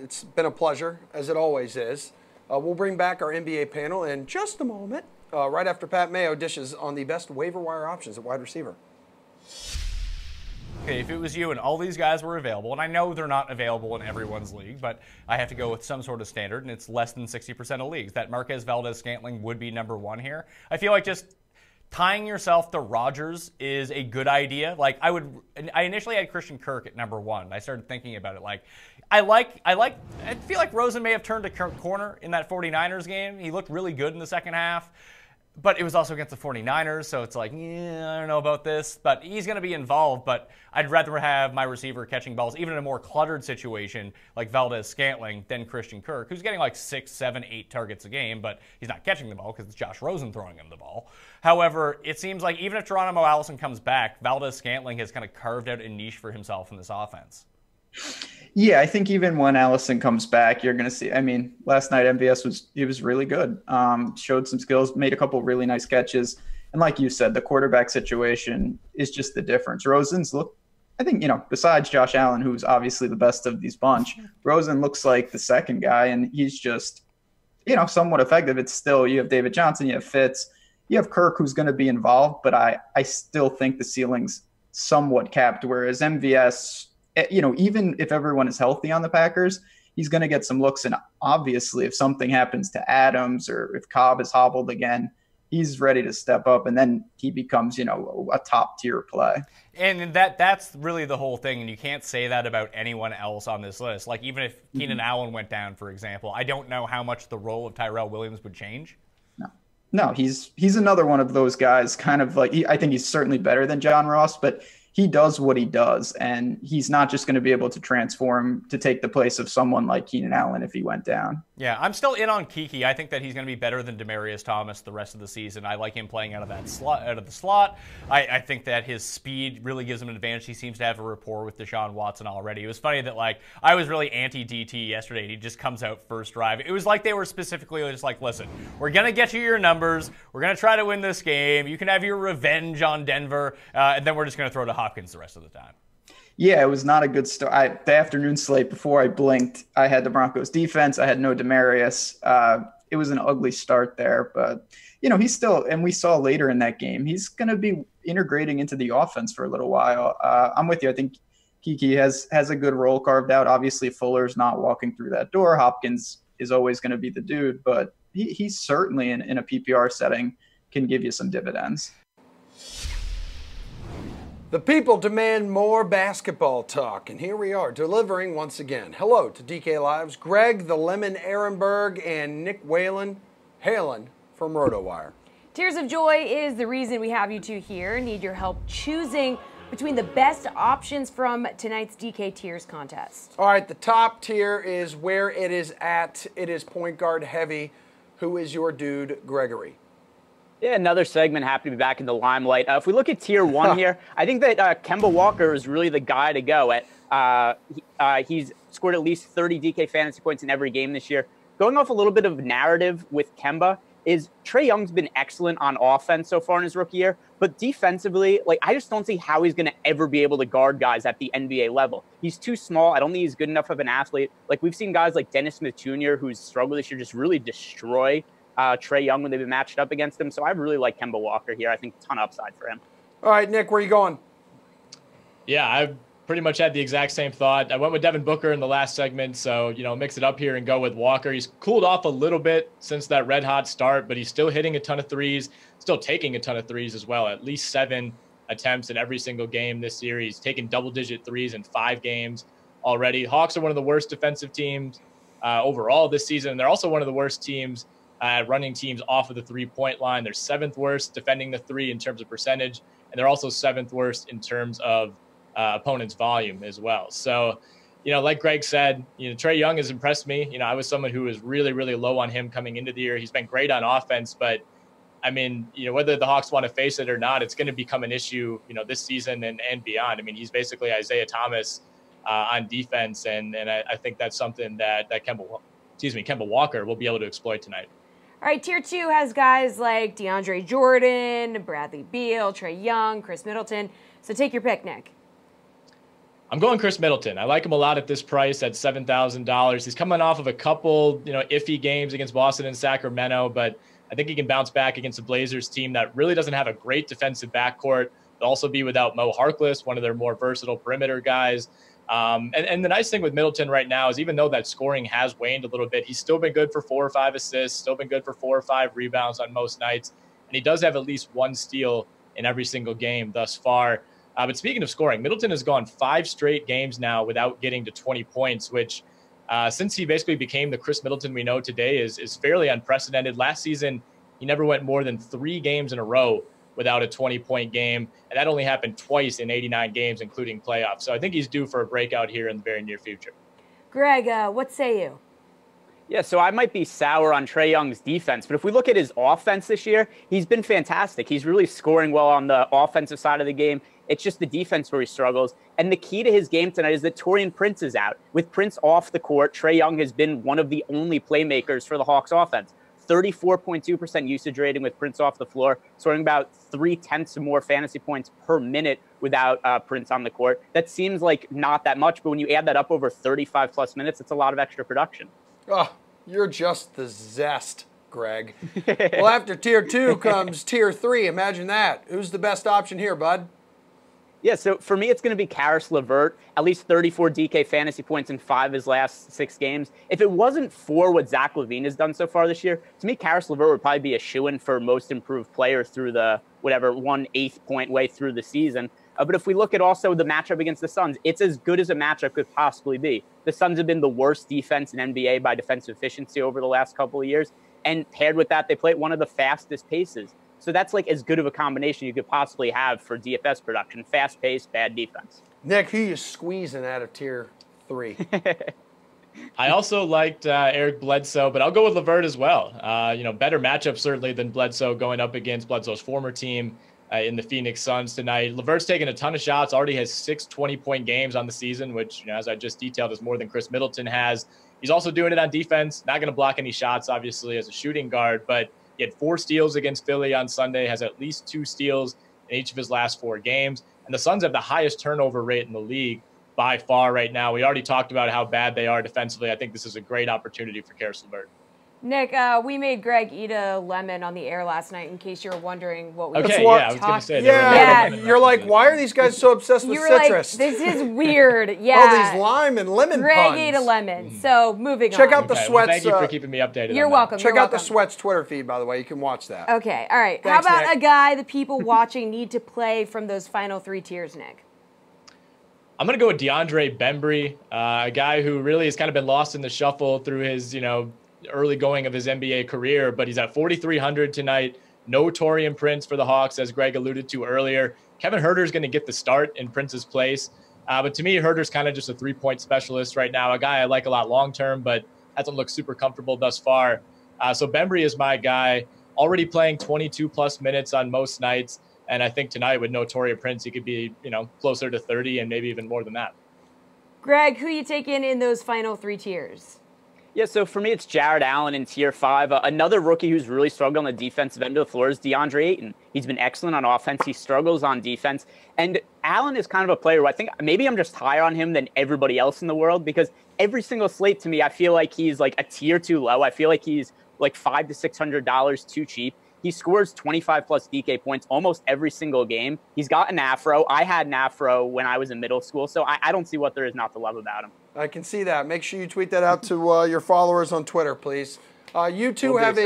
it's been a pleasure, as it always is. We'll bring back our NBA panel in just a moment, right after Pat Mayo dishes on the best waiver wire options at wide receiver. Okay, if it was you and all these guys were available, and I know they're not available in everyone's league, but I have to go with some sort of standard, and it's less than 60% of leagues, that Marquez Valdes-Scantling would be number 1 here. I feel like just tying yourself to Rodgers is a good idea. Like I initially had Christian Kirk at number 1. I started thinking about it. Like I feel like Rosen may have turned a corner in that 49ers game. He looked really good in the second half, but it was also against the 49ers. So it's like, yeah, I don't know about this, but he's going to be involved. But I'd rather have my receiver catching balls, even in a more cluttered situation like Valdes-Scantling than Christian Kirk, who's getting like 6, 7, 8 targets a game, but he's not catching the ball because it's Josh Rosen throwing him the ball. However, it seems like even if Geronimo Allison comes back, Valdes-Scantling has kind of carved out a niche for himself in this offense. Yeah, I think even when Allison comes back, you're going to see, I mean, last night MVS was really good. Showed some skills, made a couple of really nice catches. And like you said, the quarterback situation is just the difference. Rosen's I think, besides Josh Allen, who's obviously the best of these bunch, Rosen looks like the second guy, and he's just, somewhat effective. It's still, you have David Johnson, you have Fitz, you have Kirk, who's going to be involved, but I still think the ceiling's somewhat capped, whereas MVS, even if everyone is healthy on the Packers, he's going to get some looks. And obviously, if something happens to Adams or if Cobb is hobbled again, he's ready to step up, and then he becomes, a top-tier play. And that's really the whole thing, and you can't say that about anyone else on this list. Like, even if Keenan Allen went down, for example, I don't know how much the role of Tyrell Williams would change. No, he's another one of those guys, kind of like, I think he's certainly better than John Ross, but he does what he does, and he's not just going to be able to transform to take the place of someone like Keenan Allen if he went down. Yeah, I'm still in on Kiki. I think that he's going to be better than Demaryius Thomas the rest of the season. I like him playing out of the slot. I think that his speed really gives him an advantage. He seems to have a rapport with Deshaun Watson already. It was funny that, I was really anti-DT yesterday. He just comes out first drive. It was like they were specifically just like, listen, we're going to get you your numbers. We're going to try to win this game. You can have your revenge on Denver, and then we're just going to throw to Hopkins the rest of the time. Yeah, it was not a good start. The afternoon slate, before I blinked, I had the Broncos defense. I had no Demaryius. It was an ugly start there, but he's still, and we saw later in that game, he's going to be integrating into the offense for a little while. I'm with you. I think Kiki has a good role carved out. Obviously, Fuller's not walking through that door. Hopkins is always going to be the dude, but he's certainly in a PPR setting can give you some dividends. The people demand more basketball talk, and here we are, delivering once again. Hello to DK Live's Greg the Lemon Ehrenberg and Nick Whalen, hailing from RotoWire. Tears of Joy is the reason we have you two here. Need your help choosing between the best options from tonight's DK Tiers contest. All right, the top tier is where it is at. It is point guard heavy. Who is your dude, Gregory? Yeah, another segment. Happy to be back in the limelight. If we look at tier 1 here, I think that Kemba Walker is really the guy to go at. He's scored at least 30 DK fantasy points in every game this year. Going off a little bit of narrative with Kemba is Trae Young's been excellent on offense so far in his rookie year, but defensively, I just don't see how he's going to ever be able to guard guys at the NBA level. He's too small. I don't think he's good enough of an athlete. We've seen guys like Dennis Smith Jr., who's struggled this year, just really destroy Trae Young when they've been matched up against him. So I really like Kemba Walker here. I think a ton of upside for him. All right, Nick, where are you going? Yeah, I pretty much had the exact same thought. I went with Devin Booker in the last segment, so, mix it up here and go with Walker. He's cooled off a little bit since that red-hot start, but he's still hitting a ton of threes, still taking a ton of threes as well, at least 7 attempts in every single game this series. He's taken double-digit threes in 5 games already. Hawks are one of the worst defensive teams overall this season, and they're also one of the worst teams running teams off of the three-point line. They're 7th worst defending the three in terms of percentage, and they're also 7th worst in terms of opponent's volume as well. So, like Greg said, Trae Young has impressed me. I was someone who was really, really low on him coming into the year. He's been great on offense, but I mean, whether the Hawks want to face it or not, it's going to become an issue, this season and beyond. I mean, he's basically Isaiah Thomas on defense, and I think that's something that Kemba Walker will be able to exploit tonight. All right, Tier 2 has guys like DeAndre Jordan, Bradley Beal, Trae Young, Chris Middleton. So take your pick, Nick. I'm going Chris Middleton. I like him a lot at this price at $7,000. He's coming off of a couple, iffy games against Boston and Sacramento, but I think he can bounce back against a Blazers team that really doesn't have a great defensive backcourt. They'll also be without Mo Harkless, one of their more versatile perimeter guys. And the nice thing with Middleton right now is even though that scoring has waned a little bit, he's still been good for 4 or 5 assists, still been good for 4 or 5 rebounds on most nights. And he does have at least 1 steal in every single game thus far. But speaking of scoring, Middleton has gone 5 straight games now without getting to 20 points, which since he basically became the Chris Middleton we know today is fairly unprecedented. Last season, he never went more than 3 games in a row without a 20-point game, and that only happened twice in 89 games, including playoffs. So I think he's due for a breakout here in the very near future. Greg, what say you? Yeah, so I might be sour on Trae Young's defense, but if we look at his offense this year, he's been fantastic. He's really scoring well on the offensive side of the game. It's just the defense where he struggles. And the key to his game tonight is that Taurean Prince is out. With Prince off the court, Trae Young has been one of the only playmakers for the Hawks offense. 34.2% usage rating with Prince off the floor, scoring about 0.3 more fantasy points per minute without Prince on the court. That seems like not that much, but when you add that up over 35-plus minutes, it's a lot of extra production. Oh, you're just the zest, Greg. Well, after Tier 2 comes Tier 3. Imagine that. Who's the best option here, bud? Yeah, so for me, it's going to be Karis LeVert, at least 34 DK fantasy points in 5 of his last 6 games. If it wasn't for what Zach LaVine has done so far this year, to me, Karis LeVert would probably be a shoo-in for most improved player through the, 1/8 point way through the season. But if we look at also the matchup against the Suns, it's as good as a matchup could possibly be. The Suns have been the worst defense in NBA by defensive efficiency over the last couple of years. And paired with that, they play at one of the fastest paces. So that's like as good of a combination you could possibly have for DFS production. Fast pace, bad defense. Nick, who you squeezing out of Tier 3? I also liked Eric Bledsoe, but I'll go with LeVert as well. Better matchup certainly than Bledsoe going up against Bledsoe's former team in the Phoenix Suns tonight. LeVert's taken a ton of shots, already has 6 20-point games on the season, which, as I just detailed, is more than Chris Middleton has. He's also doing it on defense, not going to block any shots, obviously, as a shooting guard, but he had 4 steals against Philly on Sunday, has at least 2 steals in each of his last 4 games. And the Suns have the highest turnover rate in the league by far right now. We already talked about how bad they are defensively. I think this is a great opportunity for Karis LeVert. Nick, we made Greg eat a lemon on the air last night in case you were wondering what we I was going to say. Yeah, you're like, why are these guys so obsessed with citrus? Like, this is weird. Yeah. All these lime and lemon Greg puns. ate a lemon. So moving on. Check out the Sweats. Well, thank you for keeping me updated. You're welcome. Check out the Sweats Twitter feed, by the way. You can watch that. Okay, all right. Thanks, how about Nick. a guy the people watching need to play from those final 3 tiers, Nick? I'm going to go with DeAndre Bembry, a guy who really has kind of been lost in the shuffle through his, early going of his NBA career, but he's at 4,300 tonight. No Taurean Prince for the Hawks, as Greg alluded to earlier. Kevin Huerter's going to get the start in Prince's place. But to me, Huerter's kind of just a 3-point specialist right now, a guy I like a lot long-term, but hasn't looked super comfortable thus far. So Bembry is my guy, already playing 22-plus minutes on most nights. And I think tonight with no Taurean Prince, he could be, closer to 30 and maybe even more than that. Greg, who you taking in those final 3 tiers? Yeah, so for me, it's Jared Allen in Tier 5. Another rookie who's really struggled on the defensive end of the floor is DeAndre Ayton. He's been excellent on offense. He struggles on defense. And Allen is kind of a player who I think maybe I'm just higher on him than everybody else in the world because every single slate to me, I feel like he's like a tier too low. I feel like he's like $500 to $600 too cheap. He scores 25-plus DK points almost every single game. He's got an afro. I had an afro when I was in middle school, so I don't see what there is not to love about him. I can see that. Make sure you tweet that out to your followers on Twitter, please. You two have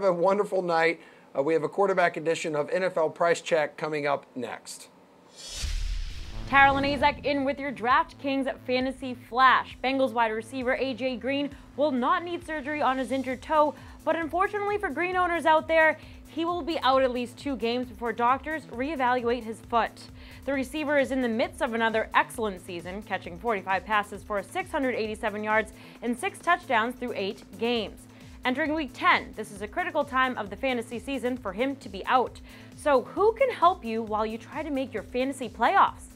a wonderful night. We have a quarterback edition of NFL Price Check coming up next. Carolyn Azek in with your DraftKings Fantasy Flash. Bengals wide receiver A.J. Green will not need surgery on his injured toe, but unfortunately for Green owners out there, he will be out at least 2 games before doctors reevaluate his foot. The receiver is in the midst of another excellent season, catching 45 passes for 687 yards and 6 touchdowns through 8 games. Entering Week 10, this is a critical time of the fantasy season for him to be out. So who can help you while you try to make your fantasy playoffs?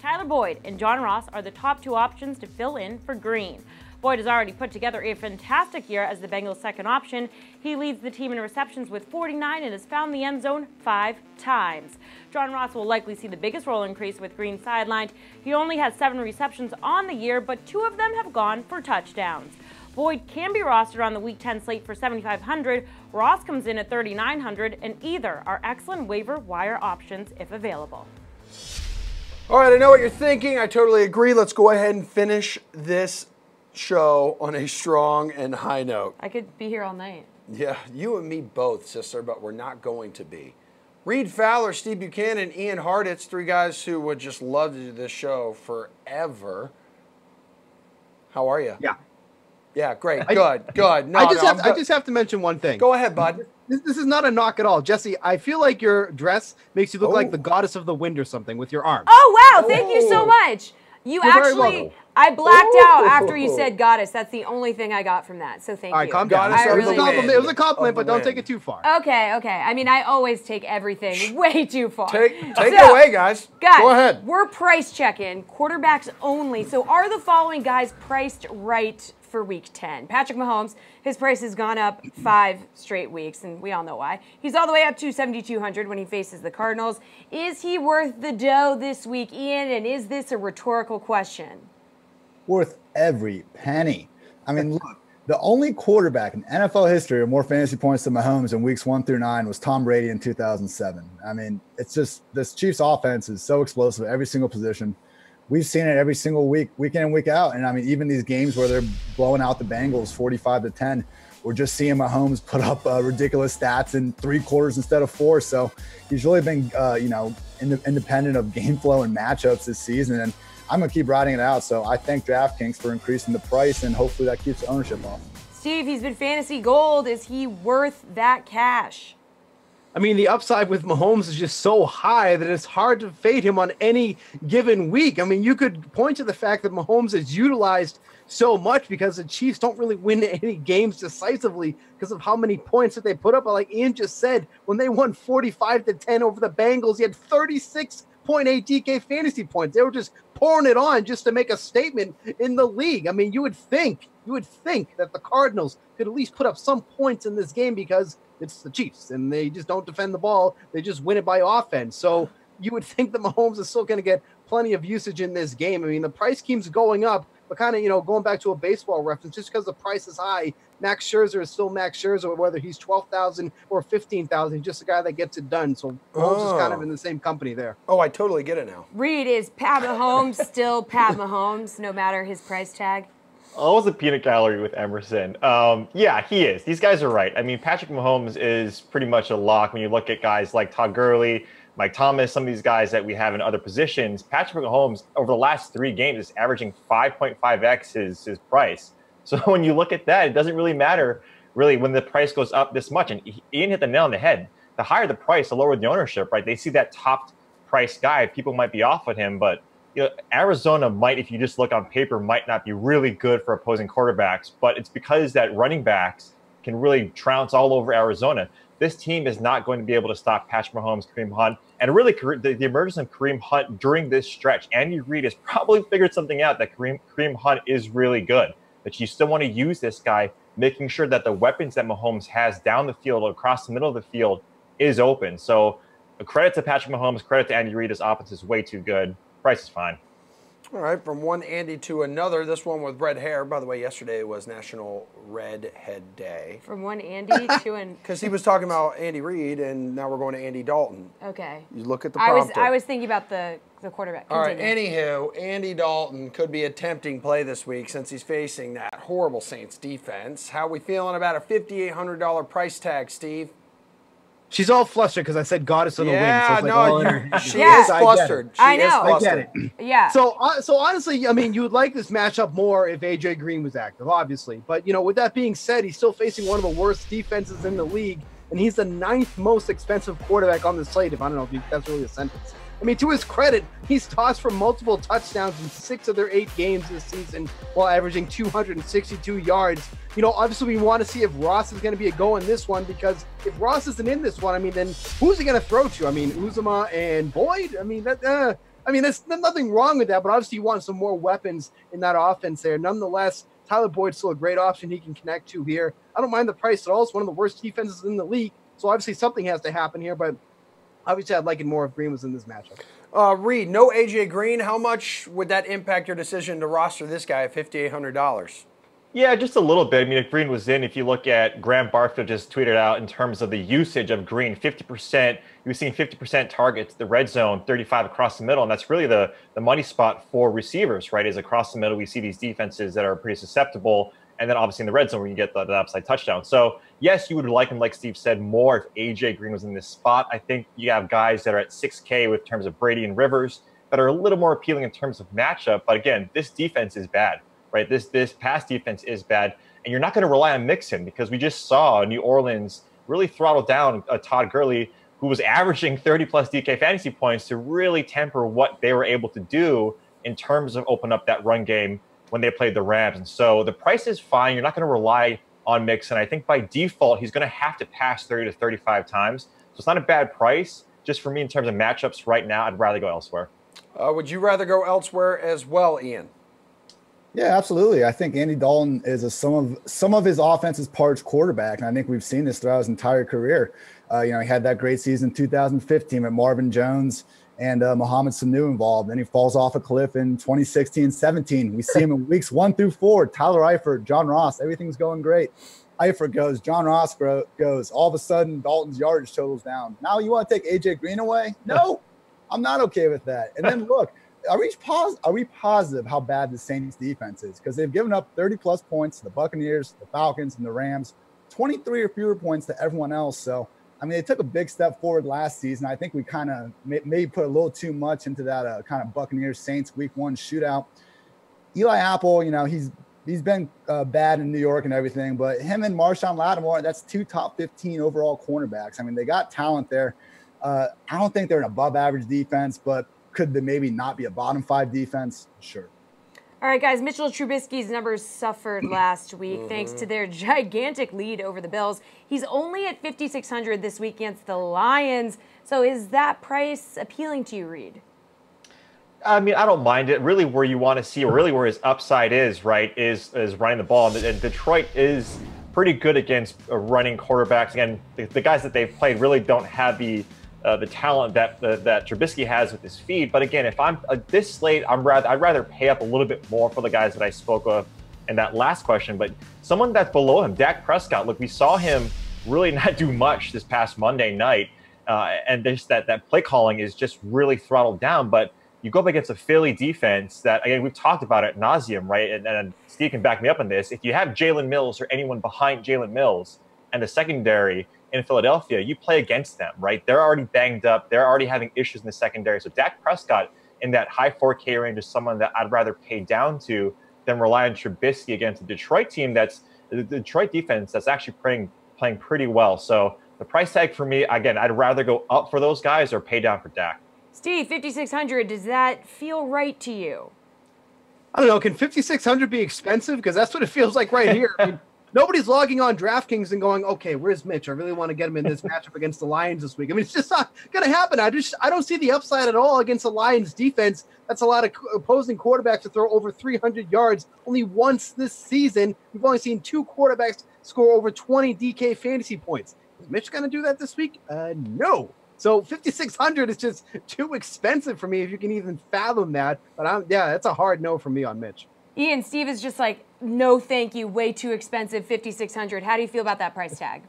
Tyler Boyd and John Ross are the top 2 options to fill in for Green. Boyd has already put together a fantastic year as the Bengals' second option. He leads the team in receptions with 49 and has found the end zone 5 times. John Ross will likely see the biggest role increase with Green sidelined. He only has 7 receptions on the year, but 2 of them have gone for touchdowns. Boyd can be rostered on the Week 10 slate for $7,500. Ross comes in at $3,900, and either are excellent waiver wire options if available. All right, I know what you're thinking. I totally agree. Let's go ahead and finish this show on a strong and high note. I could be here all night. Yeah, you and me both, sister, but we're not going to be. Reed Fowler, Steve Buchanan, Ian Harditz, 3 guys who would just love to do this show forever. How are you? Yeah, great. Good. No, I just have to mention one thing. Go ahead, bud. This is not a knock at all. Jesse, I feel like your dress makes you look like the goddess of the wind or something with your arms. Oh, wow. Thank you so much. You're actually, I blacked out after you said goddess. That's the only thing I got from that. So thank you. All right, calm down. It was a compliment, but don't take it too far. Okay. I mean, I always take everything way too far. Take it away, guys. Go ahead. We're price checking, quarterbacks only. So are the following guys priced right for Week 10? Patrick Mahomes, his price has gone up 5 straight weeks, and we all know why. He's all the way up to $7,200 when he faces the Cardinals. Is he worth the dough this week, Ian? And is this a rhetorical question? Worth every penny. I mean, look, the only quarterback in NFL history with more fantasy points than Mahomes in weeks 1 through 9 was Tom Brady in 2007. I mean, it's just this Chiefs offense is so explosive at every single position. We've seen it every single week, week in and week out. And I mean, even these games where they're blowing out the Bengals 45-10, we're just seeing Mahomes put up ridiculous stats in 3 quarters instead of 4. So he's really been, independent of game flow and matchups this season. And I'm going to keep riding it out. So I thank DraftKings for increasing the price, and hopefully that keeps the ownership off. Steve, he's been fantasy gold. Is he worth that cash? I mean, the upside with Mahomes is just so high that it's hard to fade him on any given week. I mean, you could point to the fact that Mahomes is utilized so much because the Chiefs don't really win any games decisively because of how many points that they put up. But like Ian just said, when they won 45-10 over the Bengals, he had 36.8 DK fantasy points. They were just pouring it on just to make a statement in the league. I mean, you would think that the Cardinals could at least put up some points in this game because it's the Chiefs and they just don't defend the ball. They just win it by offense. So you would think that Mahomes is still going to get plenty of usage in this game. I mean, the price keeps going up, but kind of, going back to a baseball reference, just because the price is high, Max Scherzer is still Max Scherzer, whether he's 12,000 or 15,000, just a guy that gets it done. So Mahomes is kind of in the same company there. Oh, I totally get it now. Reed, is Pat Mahomes still Pat Mahomes, no matter his price tag? Always a peanut gallery with Emerson. Yeah, he is. These guys are right. I mean, Patrick Mahomes is pretty much a lock when you look at guys like Todd Gurley, Mike Thomas, some of these guys that we have in other positions. Patrick Mahomes, over the last 3 games, is averaging 5.5x his price. So when you look at that, it doesn't really matter, really, when the price goes up this much. And Ian hit the nail on the head. The higher the price, the lower the ownership, right? They see that top price guy. People might be off with him, but Arizona might, if you just look on paper, might not be really good for opposing quarterbacks, but it's because that running backs can really trounce all over Arizona. This team is not going to be able to stop Patrick Mahomes, Kareem Hunt, and really the emergence of Kareem Hunt during this stretch. Andy Reid has probably figured something out that Kareem Hunt is really good, but you still want to use this guy, making sure that the weapons that Mahomes has down the field, across the middle of the field, is open. So a credit to Patrick Mahomes, credit to Andy Reid. His offense is way too good. Price is fine. All right, from one Andy to another. This one with red hair. By the way, yesterday was National Red Head Day. From one Andy to an... Because he was talking about Andy Reid, and now we're going to Andy Dalton. Okay. You look at the prompter. I was thinking about the quarterback. All right, anywho, Andy Dalton could be a tempting play this week since he's facing that horrible Saints defense. How are we feeling about a $5,800 price tag, Steve? She's all flustered because I said goddess of the wind. So she is flustered. I know. I get it. Yeah. So honestly, I mean, you would like this matchup more if AJ Green was active, obviously. But, with that being said, he's still facing one of the worst defenses in the league. and he's the 9th most expensive quarterback on the slate. If I don't know if that's really a sentence. I mean, to his credit, he's tossed for multiple touchdowns in 6 of their 8 games this season while averaging 262 yards. You know, obviously we want to see if Ross is going to be a go in this one, because if Ross isn't in this one, I mean, then who's he going to throw to? I mean, Uzomah and Boyd? I mean, there's nothing wrong with that, but obviously you want some more weapons in that offense there. Nonetheless, Tyler Boyd's still a great option he can connect to here. I don't mind the price at all. It's one of the worst defenses in the league, so obviously something has to happen here, but obviously I'd like it more if Green was in this matchup. Reed, no AJ Green. How much would that impact your decision to roster this guy at $5,800? Yeah, just a little bit. I mean, if Green was in, if you look at Graham Barfield just tweeted out in terms of the usage of Green, 50%, you've seen 50% targets, the red zone, 35 across the middle. And that's really the money spot for receivers, right? Is across the middle, we see these defenses that are pretty susceptible. And then obviously in the red zone where you get the upside touchdown. So yes, you would like him, like Steve said, more if AJ Green was in this spot. I think you have guys that are at 6K with terms of Brady and Rivers that are a little more appealing in terms of matchup. But again, this defense is bad. Right, this pass defense is bad, and you're not going to rely on Mixon, because we just saw New Orleans really throttle down Todd Gurley, who was averaging 30-plus DK fantasy points, to really temper what they were able to do in terms of open up that run game when they played the Rams. And so the price is fine. You're not going to rely on Mixon. I think by default he's going to have to pass 30 to 35 times, so it's not a bad price. Just for me in terms of matchups right now, I'd rather go elsewhere. Would you rather go elsewhere as well, Ian? Yeah, absolutely. I think Andy Dalton is some of his offense's parts quarterback, and I think we've seen this throughout his entire career. He had that great season in 2015 with Marvin Jones and Mohamed Sanu involved. Then he falls off a cliff in 2016-17. We see him in weeks 1 through 4. Tyler Eifert, John Ross, everything's going great. Eifert goes, John Ross goes. All of a sudden, Dalton's yardage totals down. Now you want to take AJ Green away? No, I'm not okay with that. And then look. Are we positive how bad the Saints defense is? Because they've given up 30-plus points to the Buccaneers, the Falcons, and the Rams, 23 or fewer points to everyone else. So, I mean, they took a big step forward last season. I think we kind of maybe put a little too much into that kind of Buccaneers-Saints Week 1 shootout. Eli Apple, he's been bad in New York and everything, but him and Marshawn Lattimore, that's 2 top 15 overall cornerbacks. I mean, they got talent there. I don't think they're an above-average defense, but could they maybe not be a bottom 5 defense? Sure. All right, guys, Mitchell Trubisky's numbers suffered last week thanks to their gigantic lead over the Bills. He's only at 5,600 this week against the Lions. So is that price appealing to you, Reed? I mean, I don't mind it. Really where you want to see, or really where his upside is, right, is running the ball. And Detroit is pretty good against running quarterbacks. Again, the guys that they've played really don't have the talent that Trubisky has with his feet. But again, if I'm this slate, I'd rather pay up a little bit more for the guys that I spoke of in that last question. But someone that's below him, Dak Prescott, look, we saw him really not do much this past Monday night. And there's that play calling is just really throttled down. But you go up against a Philly defense that, again, we've talked about at nauseum, right? And Steve can back me up on this. If you have Jalen Mills or anyone behind Jalen Mills and the secondary in Philadelphia, you play against them, right? They're already banged up. They're already having issues in the secondary. So Dak Prescott in that high 4K range is someone that I'd rather pay down to than rely on Trubisky against a Detroit team the Detroit defense that's actually playing pretty well. So the price tag for me, again, I'd rather go up for those guys or pay down for Dak. Steve, 5,600, does that feel right to you? I don't know. Can 5,600 be expensive? Because that's what it feels like right here. I mean, nobody's logging on DraftKings and going, okay, where's Mitch? I really want to get him in this matchup against the Lions this week. I mean, it's just not going to happen. I don't see the upside at all against the Lions defense. That's a lot of opposing quarterbacks to throw over 300 yards only once this season. We've only seen 2 quarterbacks score over 20 DK fantasy points. Is Mitch going to do that this week? No. So 5,600 is just too expensive for me if you can even fathom that. But that's a hard no for me on Mitch. Ian, Steve is just like, no, thank you, way too expensive, 5,600. How do you feel about that price tag?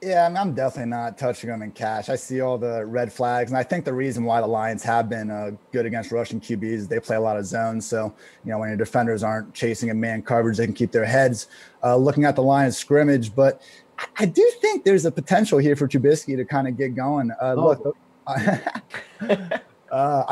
Yeah, I'm definitely not touching them in cash. I see all the red flags, and I think the reason why the Lions have been good against rushing QBs is they play a lot of zones. So, when your defenders aren't chasing a man coverage, they can keep their heads looking at the line of scrimmage. But I do think there's a potential here for Trubisky to kind of get going. Look, I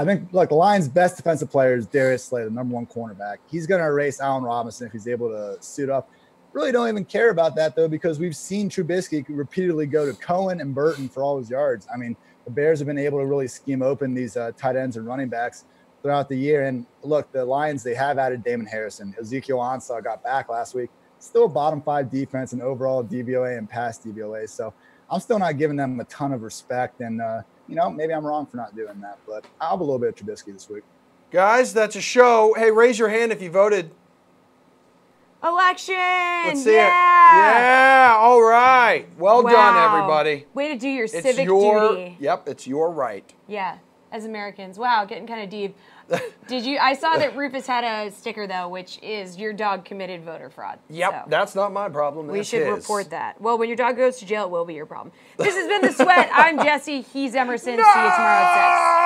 think, the Lions' best defensive player is Darius Slay, the #1 cornerback. He's going to erase Allen Robinson if he's able to suit up. Really don't even care about that, though, because we've seen Trubisky repeatedly go to Cohen and Burton for all his yards. I mean, the Bears have been able to really scheme open these tight ends and running backs throughout the year. And look, the Lions, they have added Damon Harrison. Ezekiel Ansah got back last week. Still a bottom 5 defense in overall DVOA and pass DVOA. So I'm still not giving them a ton of respect. And, you know, maybe I'm wrong for not doing that, but I'll have a little bit of Trubisky this week. Guys, that's a show. Hey, raise your hand if you voted. Election. Let's see it. Yeah. All right. Well done, everybody. Way to do your civic duty. Yep. It's your right. Yeah. As Americans. Wow. Getting kind of deep. I saw that Rufus had a sticker, though, which is your dog committed voter fraud. Yep. So that's not my problem. That's we should his. report that. Well, when your dog goes to jail, it will be your problem. This has been The Sweat. I'm Jessie. He's Emerson. See you tomorrow at 6.